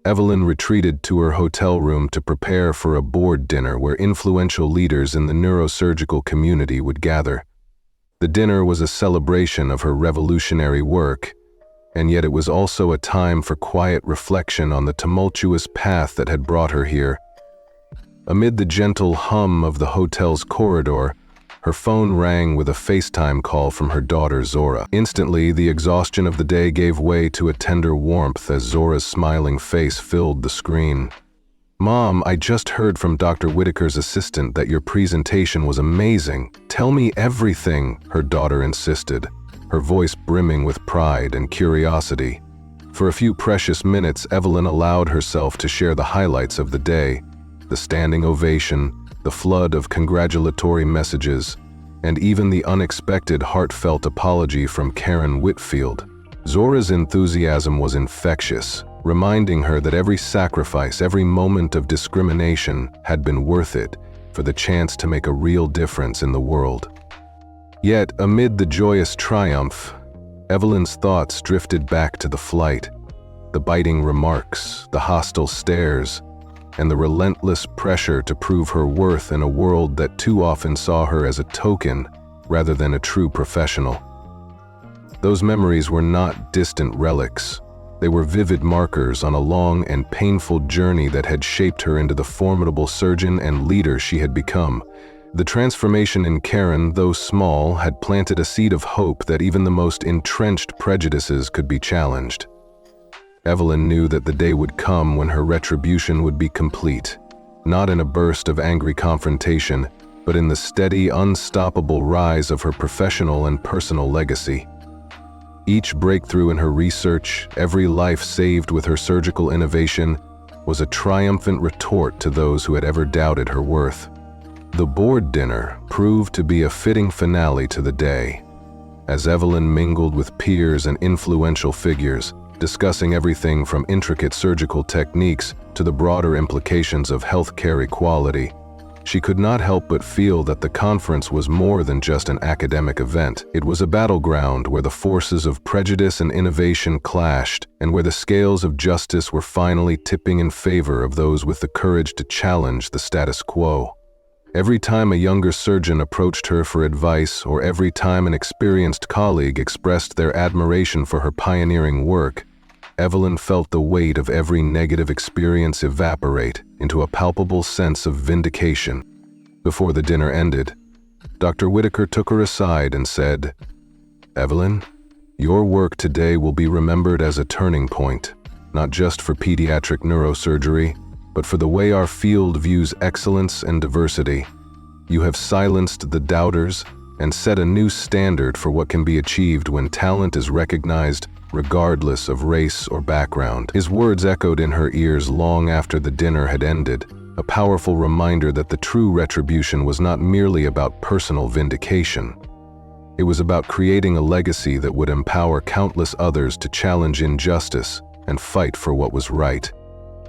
Evelyn retreated to her hotel room to prepare for a board dinner where influential leaders in the neurosurgical community would gather. The dinner was a celebration of her revolutionary work, and yet it was also a time for quiet reflection on the tumultuous path that had brought her here. Amid the gentle hum of the hotel's corridor, her phone rang with a FaceTime call from her daughter Zora. Instantly, the exhaustion of the day gave way to a tender warmth as Zora's smiling face filled the screen. "Mom, I just heard from Dr. Whitaker's assistant that your presentation was amazing. Tell me everything," her daughter insisted, her voice brimming with pride and curiosity. For a few precious minutes, Evelyn allowed herself to share the highlights of the day, the standing ovation, the flood of congratulatory messages, and even the unexpected heartfelt apology from Karen Whitfield. Zora's enthusiasm was infectious, reminding her that every sacrifice, every moment of discrimination had been worth it for the chance to make a real difference in the world. Yet, amid the joyous triumph, Evelyn's thoughts drifted back to the flight, the biting remarks, the hostile stares, and the relentless pressure to prove her worth in a world that too often saw her as a token rather than a true professional. Those memories were not distant relics. They were vivid markers on a long and painful journey that had shaped her into the formidable surgeon and leader she had become. The transformation in Karen, though small, had planted a seed of hope that even the most entrenched prejudices could be challenged. Evelyn knew that the day would come when her retribution would be complete, not in a burst of angry confrontation, but in the steady, unstoppable rise of her professional and personal legacy. Each breakthrough in her research, every life saved with her surgical innovation, was a triumphant retort to those who had ever doubted her worth. The board dinner proved to be a fitting finale to the day, as Evelyn mingled with peers and influential figures, discussing everything from intricate surgical techniques to the broader implications of healthcare equality. She could not help but feel that the conference was more than just an academic event. It was a battleground where the forces of prejudice and innovation clashed, and where the scales of justice were finally tipping in favor of those with the courage to challenge the status quo. Every time a younger surgeon approached her for advice, or every time an experienced colleague expressed their admiration for her pioneering work, Evelyn felt the weight of every negative experience evaporate into a palpable sense of vindication. Before the dinner ended, Dr. Whitaker took her aside and said, "Evelyn, your work today will be remembered as a turning point, not just for pediatric neurosurgery, but for the way our field views excellence and diversity. You have silenced the doubters and set a new standard for what can be achieved when talent is recognized regardless of race or background." His words echoed in her ears long after the dinner had ended, a powerful reminder that the true retribution was not merely about personal vindication. It was about creating a legacy that would empower countless others to challenge injustice and fight for what was right.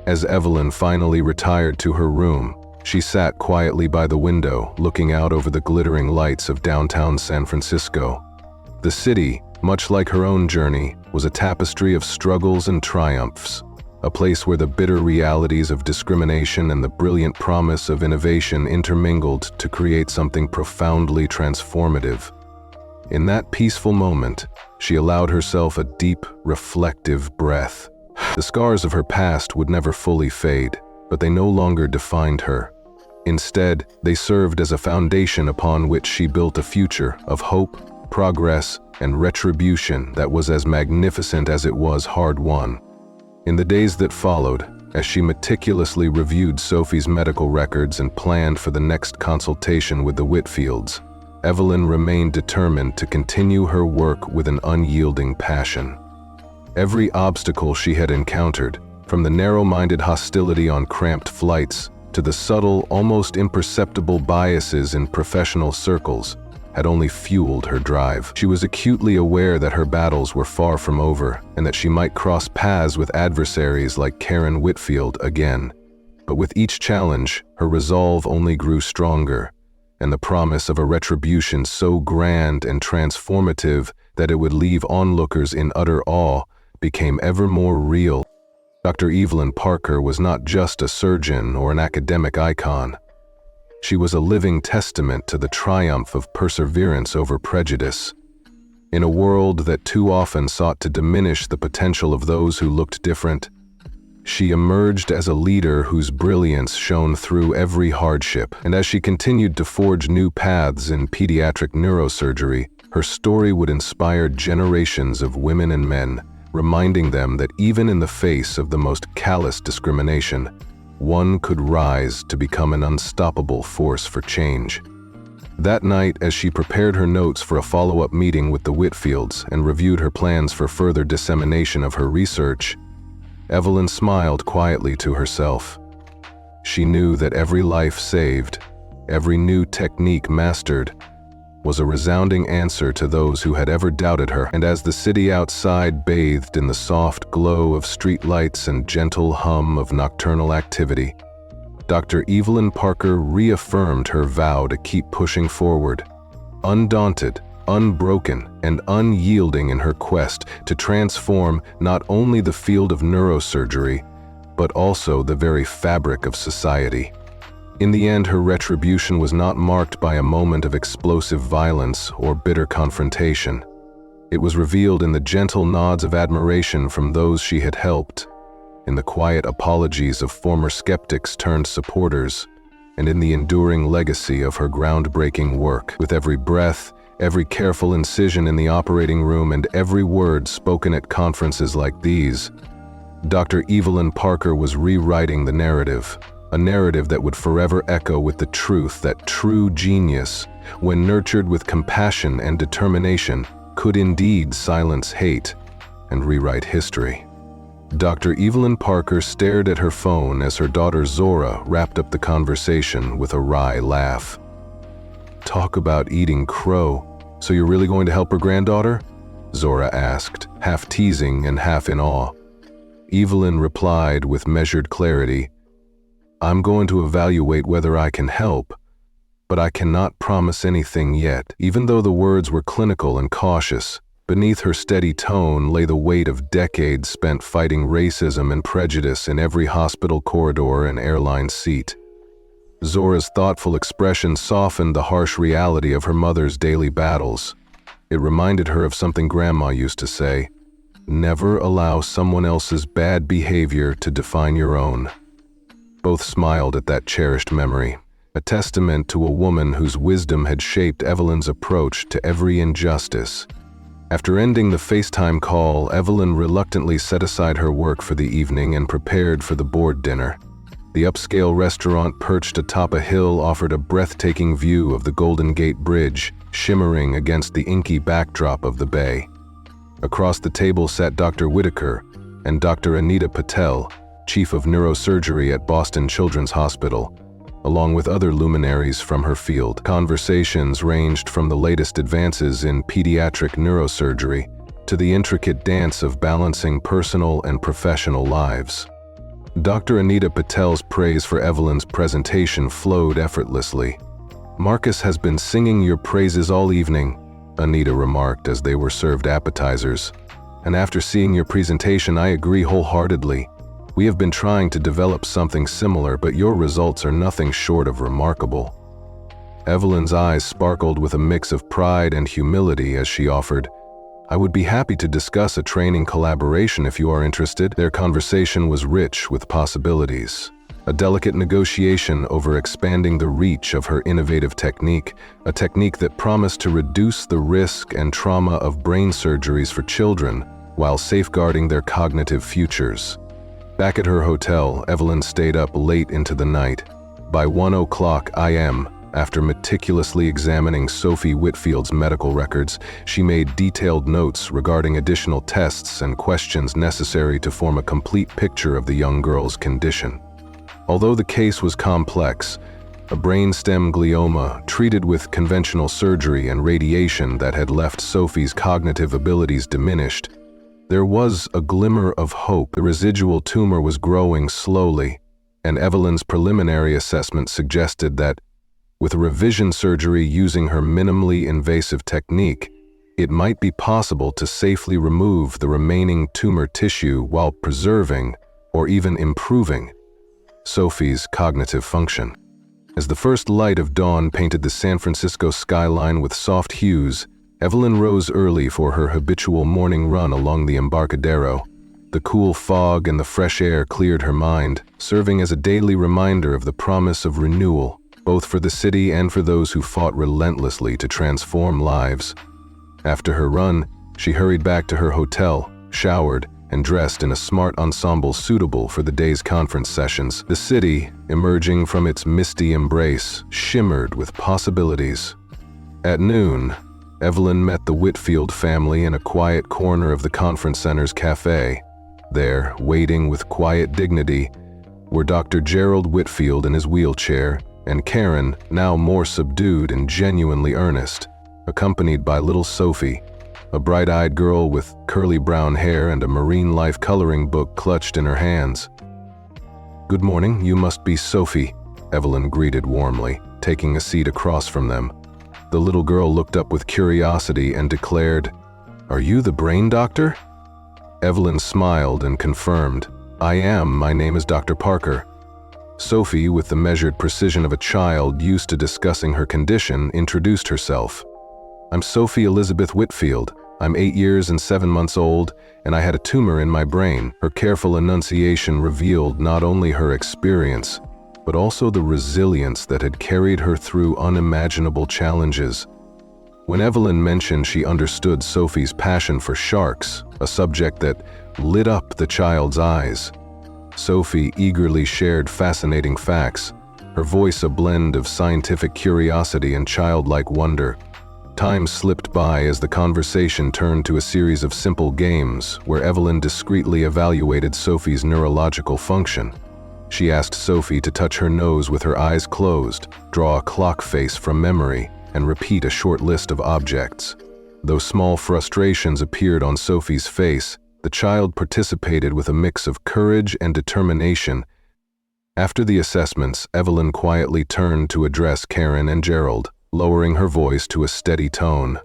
As Evelyn finally retired to her room, she sat quietly by the window, looking out over the glittering lights of downtown San Francisco. The city, much like her own journey, was a tapestry of struggles and triumphs, a place where the bitter realities of discrimination and the brilliant promise of innovation intermingled to create something profoundly transformative. In that peaceful moment, she allowed herself a deep, reflective breath. The scars of her past would never fully fade, but they no longer defined her. Instead, they served as a foundation upon which she built a future of hope, progress, and retribution that was as magnificent as it was hard-won. In the days that followed, as she meticulously reviewed Sophie's medical records and planned for the next consultation with the Whitfields, Evelyn remained determined to continue her work with an unyielding passion. Every obstacle she had encountered, from the narrow-minded hostility on cramped flights to the subtle, almost imperceptible biases in professional circles, had only fueled her drive. She was acutely aware that her battles were far from over, and that she might cross paths with adversaries like Karen Whitfield again. But with each challenge, her resolve only grew stronger, and the promise of a retribution so grand and transformative that it would leave onlookers in utter awe became ever more real. Dr. Evelyn Parker was not just a surgeon or an academic icon. She was a living testament to the triumph of perseverance over prejudice. In a world that too often sought to diminish the potential of those who looked different, she emerged as a leader whose brilliance shone through every hardship. And as she continued to forge new paths in pediatric neurosurgery, her story would inspire generations of women and men, reminding them that even in the face of the most callous discrimination, one could rise to become an unstoppable force for change. That night, as she prepared her notes for a follow-up meeting with the Whitfields and reviewed her plans for further dissemination of her research, Evelyn smiled quietly to herself. She knew that every life saved, every new technique mastered, was a resounding answer to those who had ever doubted her. And as the city outside bathed in the soft glow of streetlights and gentle hum of nocturnal activity, Dr. Evelyn Parker reaffirmed her vow to keep pushing forward, undaunted, unbroken, and unyielding in her quest to transform not only the field of neurosurgery, but also the very fabric of society. In the end, her retribution was not marked by a moment of explosive violence or bitter confrontation. It was revealed in the gentle nods of admiration from those she had helped, in the quiet apologies of former skeptics turned supporters, and in the enduring legacy of her groundbreaking work. With every breath, every careful incision in the operating room, and every word spoken at conferences like these, Dr. Evelyn Parker was rewriting the narrative. A narrative that would forever echo with the truth that true genius, when nurtured with compassion and determination, could indeed silence hate and rewrite history. Dr. Evelyn Parker stared at her phone as her daughter Zora wrapped up the conversation with a wry laugh. "Talk about eating crow. So you're really going to help her granddaughter?" Zora asked, half teasing and half in awe. Evelyn replied with measured clarity, "I'm going to evaluate whether I can help, but I cannot promise anything yet." Even though the words were clinical and cautious, beneath her steady tone lay the weight of decades spent fighting racism and prejudice in every hospital corridor and airline seat. Zora's thoughtful expression softened the harsh reality of her mother's daily battles. It reminded her of something Grandma used to say, "Never allow someone else's bad behavior to define your own." Both smiled at that cherished memory, a testament to a woman whose wisdom had shaped Evelyn's approach to every injustice. After ending the FaceTime call, Evelyn reluctantly set aside her work for the evening and prepared for the board dinner. The upscale restaurant perched atop a hill offered a breathtaking view of the Golden Gate Bridge, shimmering against the inky backdrop of the bay. Across the table sat Dr. Whitaker and Dr. Anita Patel, Chief of Neurosurgery at Boston Children's Hospital, along with other luminaries from her field. Conversations ranged from the latest advances in pediatric neurosurgery to the intricate dance of balancing personal and professional lives. Dr. Anita Patel's praise for Evelyn's presentation flowed effortlessly. "Marcus has been singing your praises all evening," Anita remarked as they were served appetizers. "And after seeing your presentation, I agree wholeheartedly. We have been trying to develop something similar, but your results are nothing short of remarkable." Evelyn's eyes sparkled with a mix of pride and humility as she offered, "I would be happy to discuss a training collaboration if you are interested." Their conversation was rich with possibilities. A delicate negotiation over expanding the reach of her innovative technique, a technique that promised to reduce the risk and trauma of brain surgeries for children while safeguarding their cognitive futures. Back at her hotel, Evelyn stayed up late into the night. By 1:00 a.m., after meticulously examining Sophie Whitfield's medical records, she made detailed notes regarding additional tests and questions necessary to form a complete picture of the young girl's condition. Although the case was complex, a brainstem glioma treated with conventional surgery and radiation that had left Sophie's cognitive abilities diminished, there was a glimmer of hope. The residual tumor was growing slowly, and Evelyn's preliminary assessment suggested that, with revision surgery using her minimally invasive technique, it might be possible to safely remove the remaining tumor tissue while preserving, or even improving, Sophie's cognitive function. As the first light of dawn painted the San Francisco skyline with soft hues, Evelyn rose early for her habitual morning run along the Embarcadero. The cool fog and the fresh air cleared her mind, serving as a daily reminder of the promise of renewal, both for the city and for those who fought relentlessly to transform lives. After her run, she hurried back to her hotel, showered, and dressed in a smart ensemble suitable for the day's conference sessions. The city, emerging from its misty embrace, shimmered with possibilities. At noon, Evelyn met the Whitfield family in a quiet corner of the conference center's cafe. There, waiting with quiet dignity, were Dr. Gerald Whitfield in his wheelchair and Karen, now more subdued and genuinely earnest, accompanied by little Sophie, a bright-eyed girl with curly brown hair and a marine life coloring book clutched in her hands. "Good morning, you must be Sophie," Evelyn greeted warmly, taking a seat across from them. The little girl looked up with curiosity and declared, "Are you the brain doctor?" Evelyn smiled and confirmed, "I am. My name is Dr. Parker." Sophie, with the measured precision of a child used to discussing her condition, introduced herself. "I'm Sophie Elizabeth Whitfield. I'm 8 years and 7 months old, and I had a tumor in my brain." Her careful enunciation revealed not only her experience, but also the resilience that had carried her through unimaginable challenges. When Evelyn mentioned she understood Sophie's passion for sharks, a subject that lit up the child's eyes, Sophie eagerly shared fascinating facts, her voice a blend of scientific curiosity and childlike wonder. Time slipped by as the conversation turned to a series of simple games where Evelyn discreetly evaluated Sophie's neurological function. She asked Sophie to touch her nose with her eyes closed, draw a clock face from memory, and repeat a short list of objects. Though small frustrations appeared on Sophie's face, the child participated with a mix of courage and determination. After the assessments, Evelyn quietly turned to address Karen and Gerald, lowering her voice to a steady tone.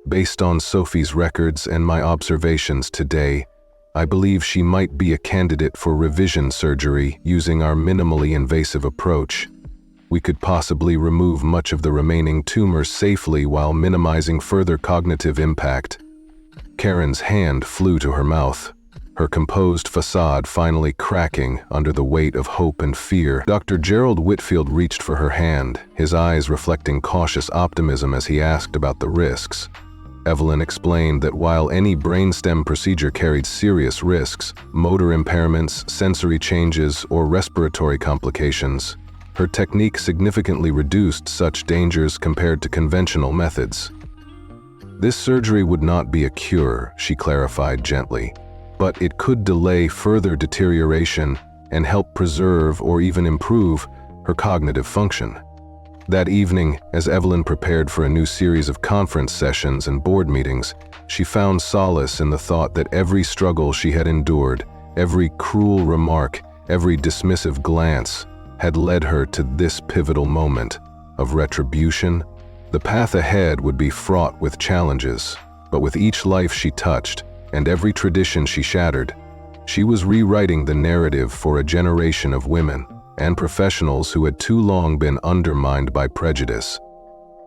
"Based on Sophie's records and my observations today, I believe she might be a candidate for revision surgery using our minimally invasive approach. We could possibly remove much of the remaining tumor safely while minimizing further cognitive impact." Karen's hand flew to her mouth, her composed facade finally cracking under the weight of hope and fear. Dr. Gerald Whitfield reached for her hand, his eyes reflecting cautious optimism as he asked about the risks. Evelyn explained that while any brainstem procedure carried serious risks, motor impairments, sensory changes, or respiratory complications, her technique significantly reduced such dangers compared to conventional methods. "This surgery would not be a cure," she clarified gently, "but it could delay further deterioration and help preserve or even improve her cognitive function." That evening, as Evelyn prepared for a new series of conference sessions and board meetings, she found solace in the thought that every struggle she had endured, every cruel remark, every dismissive glance, had led her to this pivotal moment of retribution. The path ahead would be fraught with challenges, but with each life she touched and every tradition she shattered, she was rewriting the narrative for a generation of women and professionals who had too long been undermined by prejudice.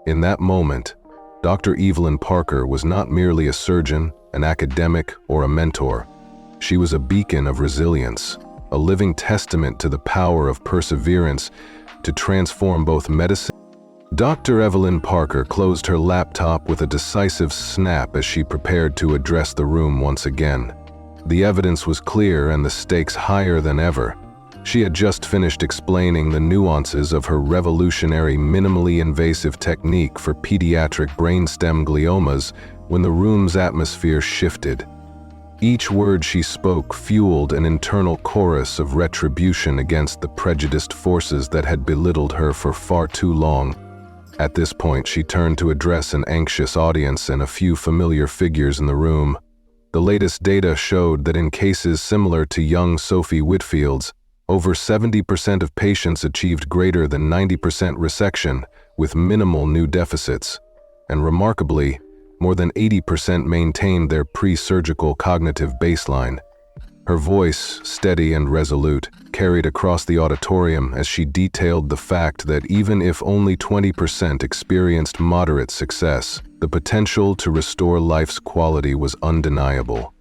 In that moment, Dr. Evelyn Parker was not merely a surgeon, an academic, or a mentor. She was a beacon of resilience, a living testament to the power of perseverance to transform both medicine. Dr. Evelyn Parker closed her laptop with a decisive snap as she prepared to address the room once again. The evidence was clear and the stakes higher than ever. She had just finished explaining the nuances of her revolutionary minimally invasive technique for pediatric brainstem gliomas when the room's atmosphere shifted. Each word she spoke fueled an internal chorus of retribution against the prejudiced forces that had belittled her for far too long. At this point, she turned to address an anxious audience and a few familiar figures in the room. The latest data showed that in cases similar to young Sophie Whitfield's, over 70% of patients achieved greater than 90% resection with minimal new deficits, and remarkably, more than 80% maintained their pre-surgical cognitive baseline. Her voice, steady and resolute, carried across the auditorium as she detailed the fact that even if only 20% experienced moderate success, the potential to restore life's quality was undeniable.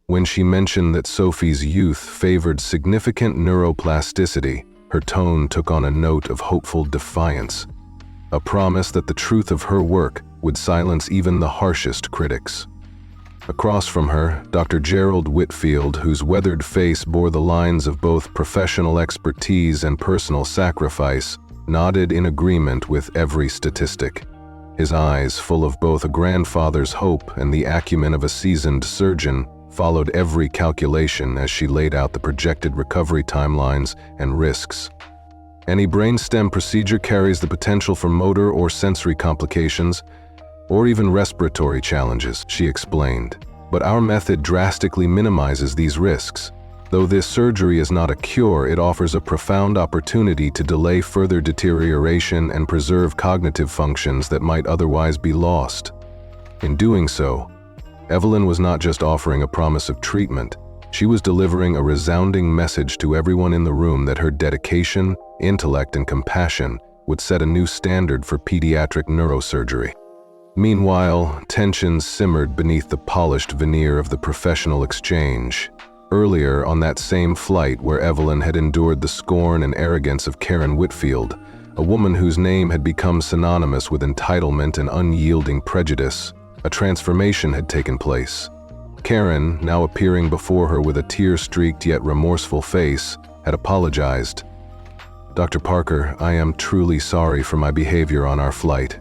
When she mentioned that Sophie's youth favored significant neuroplasticity, her tone took on a note of hopeful defiance, a promise that the truth of her work would silence even the harshest critics. Across from her, Dr. Gerald Whitfield, whose weathered face bore the lines of both professional expertise and personal sacrifice, nodded in agreement with every statistic. His eyes, full of both a grandfather's hope and the acumen of a seasoned surgeon, followed every calculation as she laid out the projected recovery timelines and risks. Any brainstem procedure carries the potential for motor or sensory complications, or even respiratory challenges, she explained. But our method drastically minimizes these risks. Though this surgery is not a cure, it offers a profound opportunity to delay further deterioration and preserve cognitive functions that might otherwise be lost. In doing so, Evelyn was not just offering a promise of treatment, she was delivering a resounding message to everyone in the room that her dedication, intellect, and compassion would set a new standard for pediatric neurosurgery. Meanwhile, tensions simmered beneath the polished veneer of the professional exchange. Earlier on that same flight where Evelyn had endured the scorn and arrogance of Karen Whitfield, a woman whose name had become synonymous with entitlement and unyielding prejudice, a transformation had taken place. Karen, now appearing before her with a tear-streaked yet remorseful face, had apologized. "Dr. Parker, I am truly sorry for my behavior on our flight."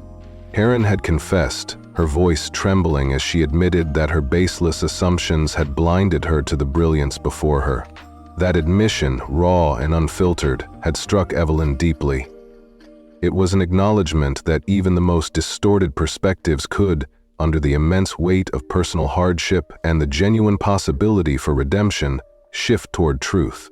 Karen had confessed, her voice trembling as she admitted that her baseless assumptions had blinded her to the brilliance before her. That admission, raw and unfiltered, had struck Evelyn deeply. It was an acknowledgement that even the most distorted perspectives could, under the immense weight of personal hardship and the genuine possibility for redemption, shift toward truth.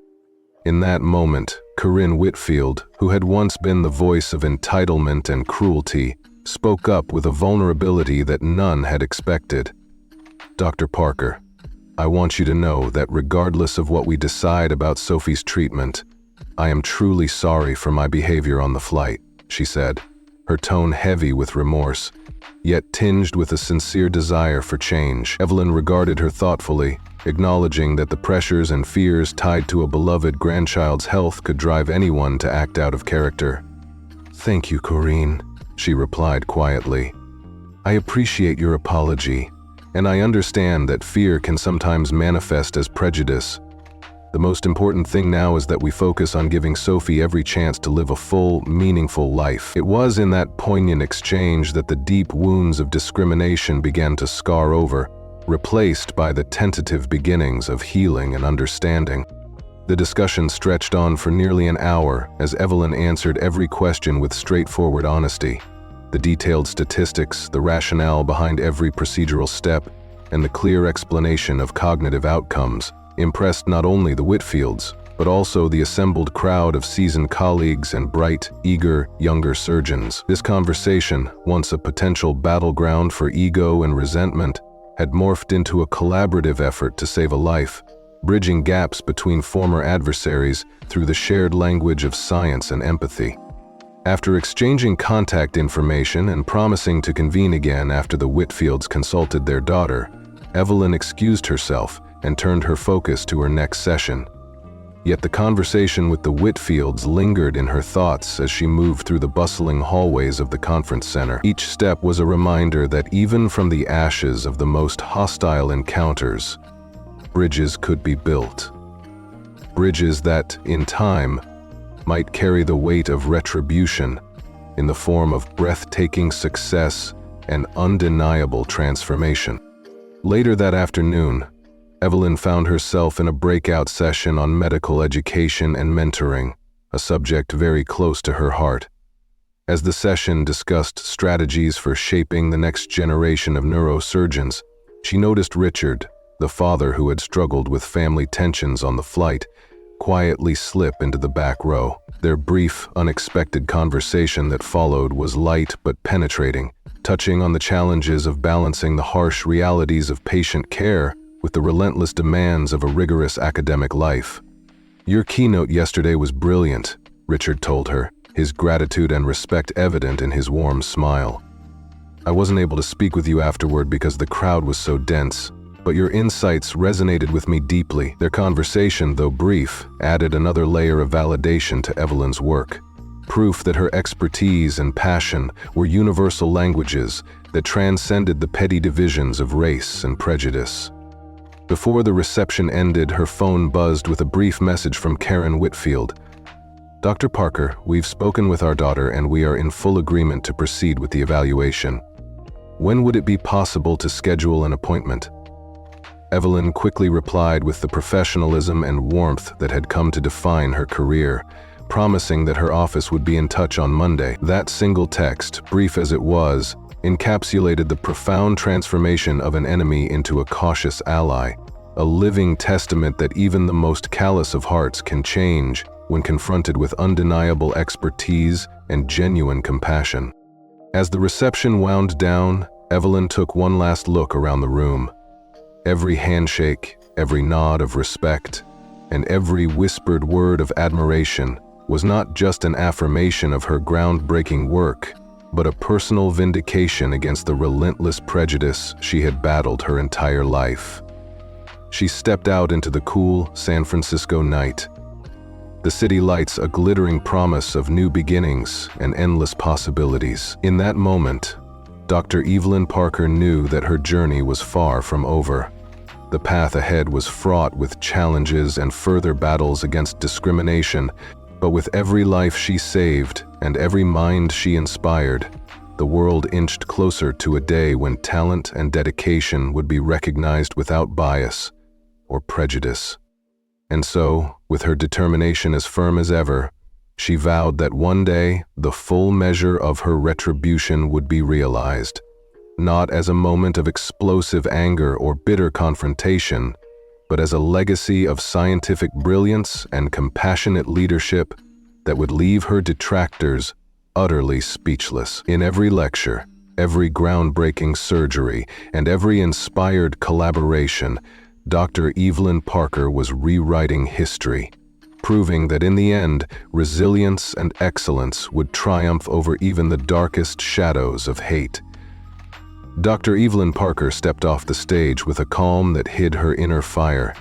In that moment, Karen Whitfield, who had once been the voice of entitlement and cruelty, spoke up with a vulnerability that none had expected. "Dr. Parker, I want you to know that regardless of what we decide about Sophie's treatment, I am truly sorry for my behavior on the flight," she said, her tone heavy with remorse, yet tinged with a sincere desire for change. Evelyn regarded her thoughtfully, acknowledging that the pressures and fears tied to a beloved grandchild's health could drive anyone to act out of character. "Thank you, Corinne," she replied quietly. "I appreciate your apology, and I understand that fear can sometimes manifest as prejudice. The most important thing now is that we focus on giving Sophie every chance to live a full, meaningful life." It was in that poignant exchange that the deep wounds of discrimination began to scar over, replaced by the tentative beginnings of healing and understanding. The discussion stretched on for nearly an hour as Evelyn answered every question with straightforward honesty. The detailed statistics, the rationale behind every procedural step, and the clear explanation of cognitive outcomes impressed not only the Whitfields, but also the assembled crowd of seasoned colleagues and bright, eager, younger surgeons. This conversation, once a potential battleground for ego and resentment, had morphed into a collaborative effort to save a life, bridging gaps between former adversaries through the shared language of science and empathy. After exchanging contact information and promising to convene again after the Whitfields consulted their daughter, Evelyn excused herself and turned her focus to her next session. Yet the conversation with the Whitfields lingered in her thoughts as she moved through the bustling hallways of the conference center. Each step was a reminder that even from the ashes of the most hostile encounters, bridges could be built. Bridges that, in time, might carry the weight of retribution in the form of breathtaking success and undeniable transformation. Later that afternoon, Evelyn found herself in a breakout session on medical education and mentoring, a subject very close to her heart. As the session discussed strategies for shaping the next generation of neurosurgeons, she noticed Richard, the father who had struggled with family tensions on the flight, quietly slip into the back row. Their brief, unexpected conversation that followed was light but penetrating, touching on the challenges of balancing the harsh realities of patient care with the relentless demands of a rigorous academic life. "Your keynote yesterday was brilliant," Richard told her, his gratitude and respect evident in his warm smile. "I wasn't able to speak with you afterward because the crowd was so dense, but your insights resonated with me deeply." Their conversation, though brief, added another layer of validation to Evelyn's work. Proof that her expertise and passion were universal languages that transcended the petty divisions of race and prejudice. Before the reception ended, her phone buzzed with a brief message from Karen Whitfield. Dr. Parker, we've spoken with our daughter and we are in full agreement to proceed with the evaluation. When would it be possible to schedule an appointment? Evelyn quickly replied with the professionalism and warmth that had come to define her career, promising that her office would be in touch on Monday. That single text, brief as it was, encapsulated the profound transformation of an enemy into a cautious ally, a living testament that even the most callous of hearts can change when confronted with undeniable expertise and genuine compassion. As the reception wound down, Evelyn took one last look around the room. Every handshake, every nod of respect, and every whispered word of admiration was not just an affirmation of her groundbreaking work, but a personal vindication against the relentless prejudice she had battled her entire life. She stepped out into the cool San Francisco night, the city lights a glittering promise of new beginnings and endless possibilities. In that moment, Dr. Evelyn Parker knew that her journey was far from over. The path ahead was fraught with challenges and further battles against discrimination, but with every life she saved and every mind she inspired, the world inched closer to a day when talent and dedication would be recognized without bias or prejudice. And so, with her determination as firm as ever, she vowed that one day the full measure of her retribution would be realized, not as a moment of explosive anger or bitter confrontation, but as a legacy of scientific brilliance and compassionate leadership that would leave her detractors utterly speechless. In every lecture, every groundbreaking surgery, and every inspired collaboration, Dr. Evelyn Parker was rewriting history, proving that in the end, resilience and excellence would triumph over even the darkest shadows of hate. Dr. Evelyn Parker stepped off the stage with a calm that hid her inner fire.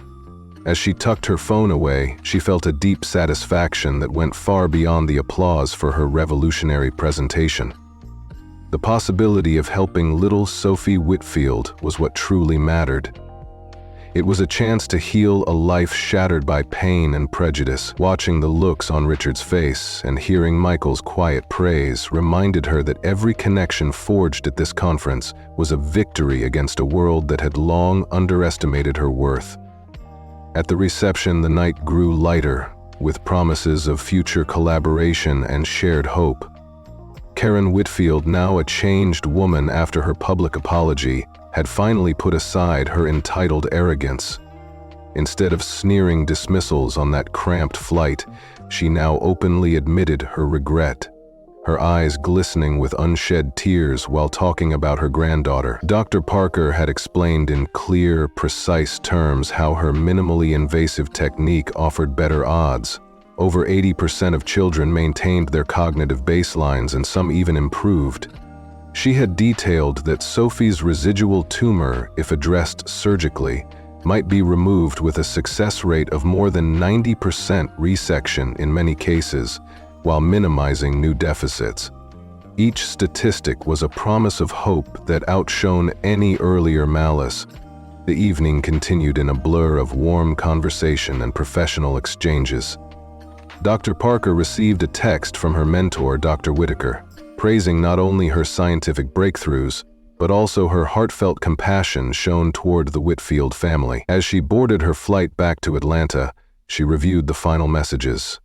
As she tucked her phone away, she felt a deep satisfaction that went far beyond the applause for her revolutionary presentation. The possibility of helping little Sophie Whitfield was what truly mattered. It was a chance to heal a life shattered by pain and prejudice. Watching the looks on Richard's face and hearing Michael's quiet praise reminded her that every connection forged at this conference was a victory against a world that had long underestimated her worth. At the reception, the night grew lighter, with promises of future collaboration and shared hope. Karen Whitfield, now a changed woman after her public apology, had finally put aside her entitled arrogance. Instead of sneering dismissals on that cramped flight, she now openly admitted her regret, her eyes glistening with unshed tears while talking about her granddaughter. Dr. Parker had explained in clear, precise terms how her minimally invasive technique offered better odds. Over 80% of children maintained their cognitive baselines and some even improved. She had detailed that Sophie's residual tumor, if addressed surgically, might be removed with a success rate of more than 90% resection in many cases, while minimizing new deficits. Each statistic was a promise of hope that outshone any earlier malice. The evening continued in a blur of warm conversation and professional exchanges. Dr. Parker received a text from her mentor, Dr. Whitaker, praising not only her scientific breakthroughs, but also her heartfelt compassion shown toward the Whitfield family. As she boarded her flight back to Atlanta, she reviewed the final messages.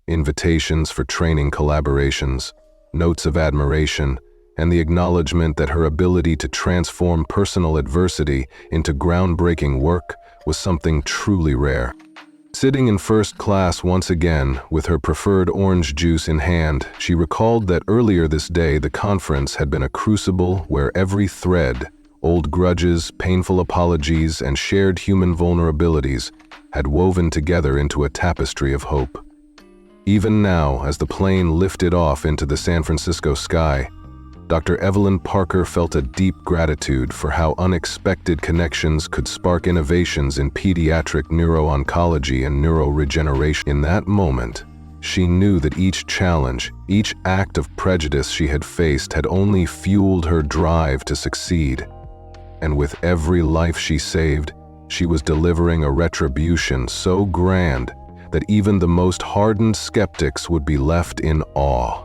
Invitations for training collaborations, notes of admiration, and the acknowledgement that her ability to transform personal adversity into groundbreaking work was something truly rare. Sitting in first class once again, with her preferred orange juice in hand, she recalled that earlier this day the conference had been a crucible where every thread, old grudges, painful apologies, and shared human vulnerabilities had woven together into a tapestry of hope. Even now, as the plane lifted off into the San Francisco sky, Dr. Evelyn Parker felt a deep gratitude for how unexpected connections could spark innovations in pediatric neuro-oncology and neuroregeneration. In that moment, she knew that each challenge, each act of prejudice she had faced had only fueled her drive to succeed. And with every life she saved, she was delivering a retribution so grand that even the most hardened skeptics would be left in awe.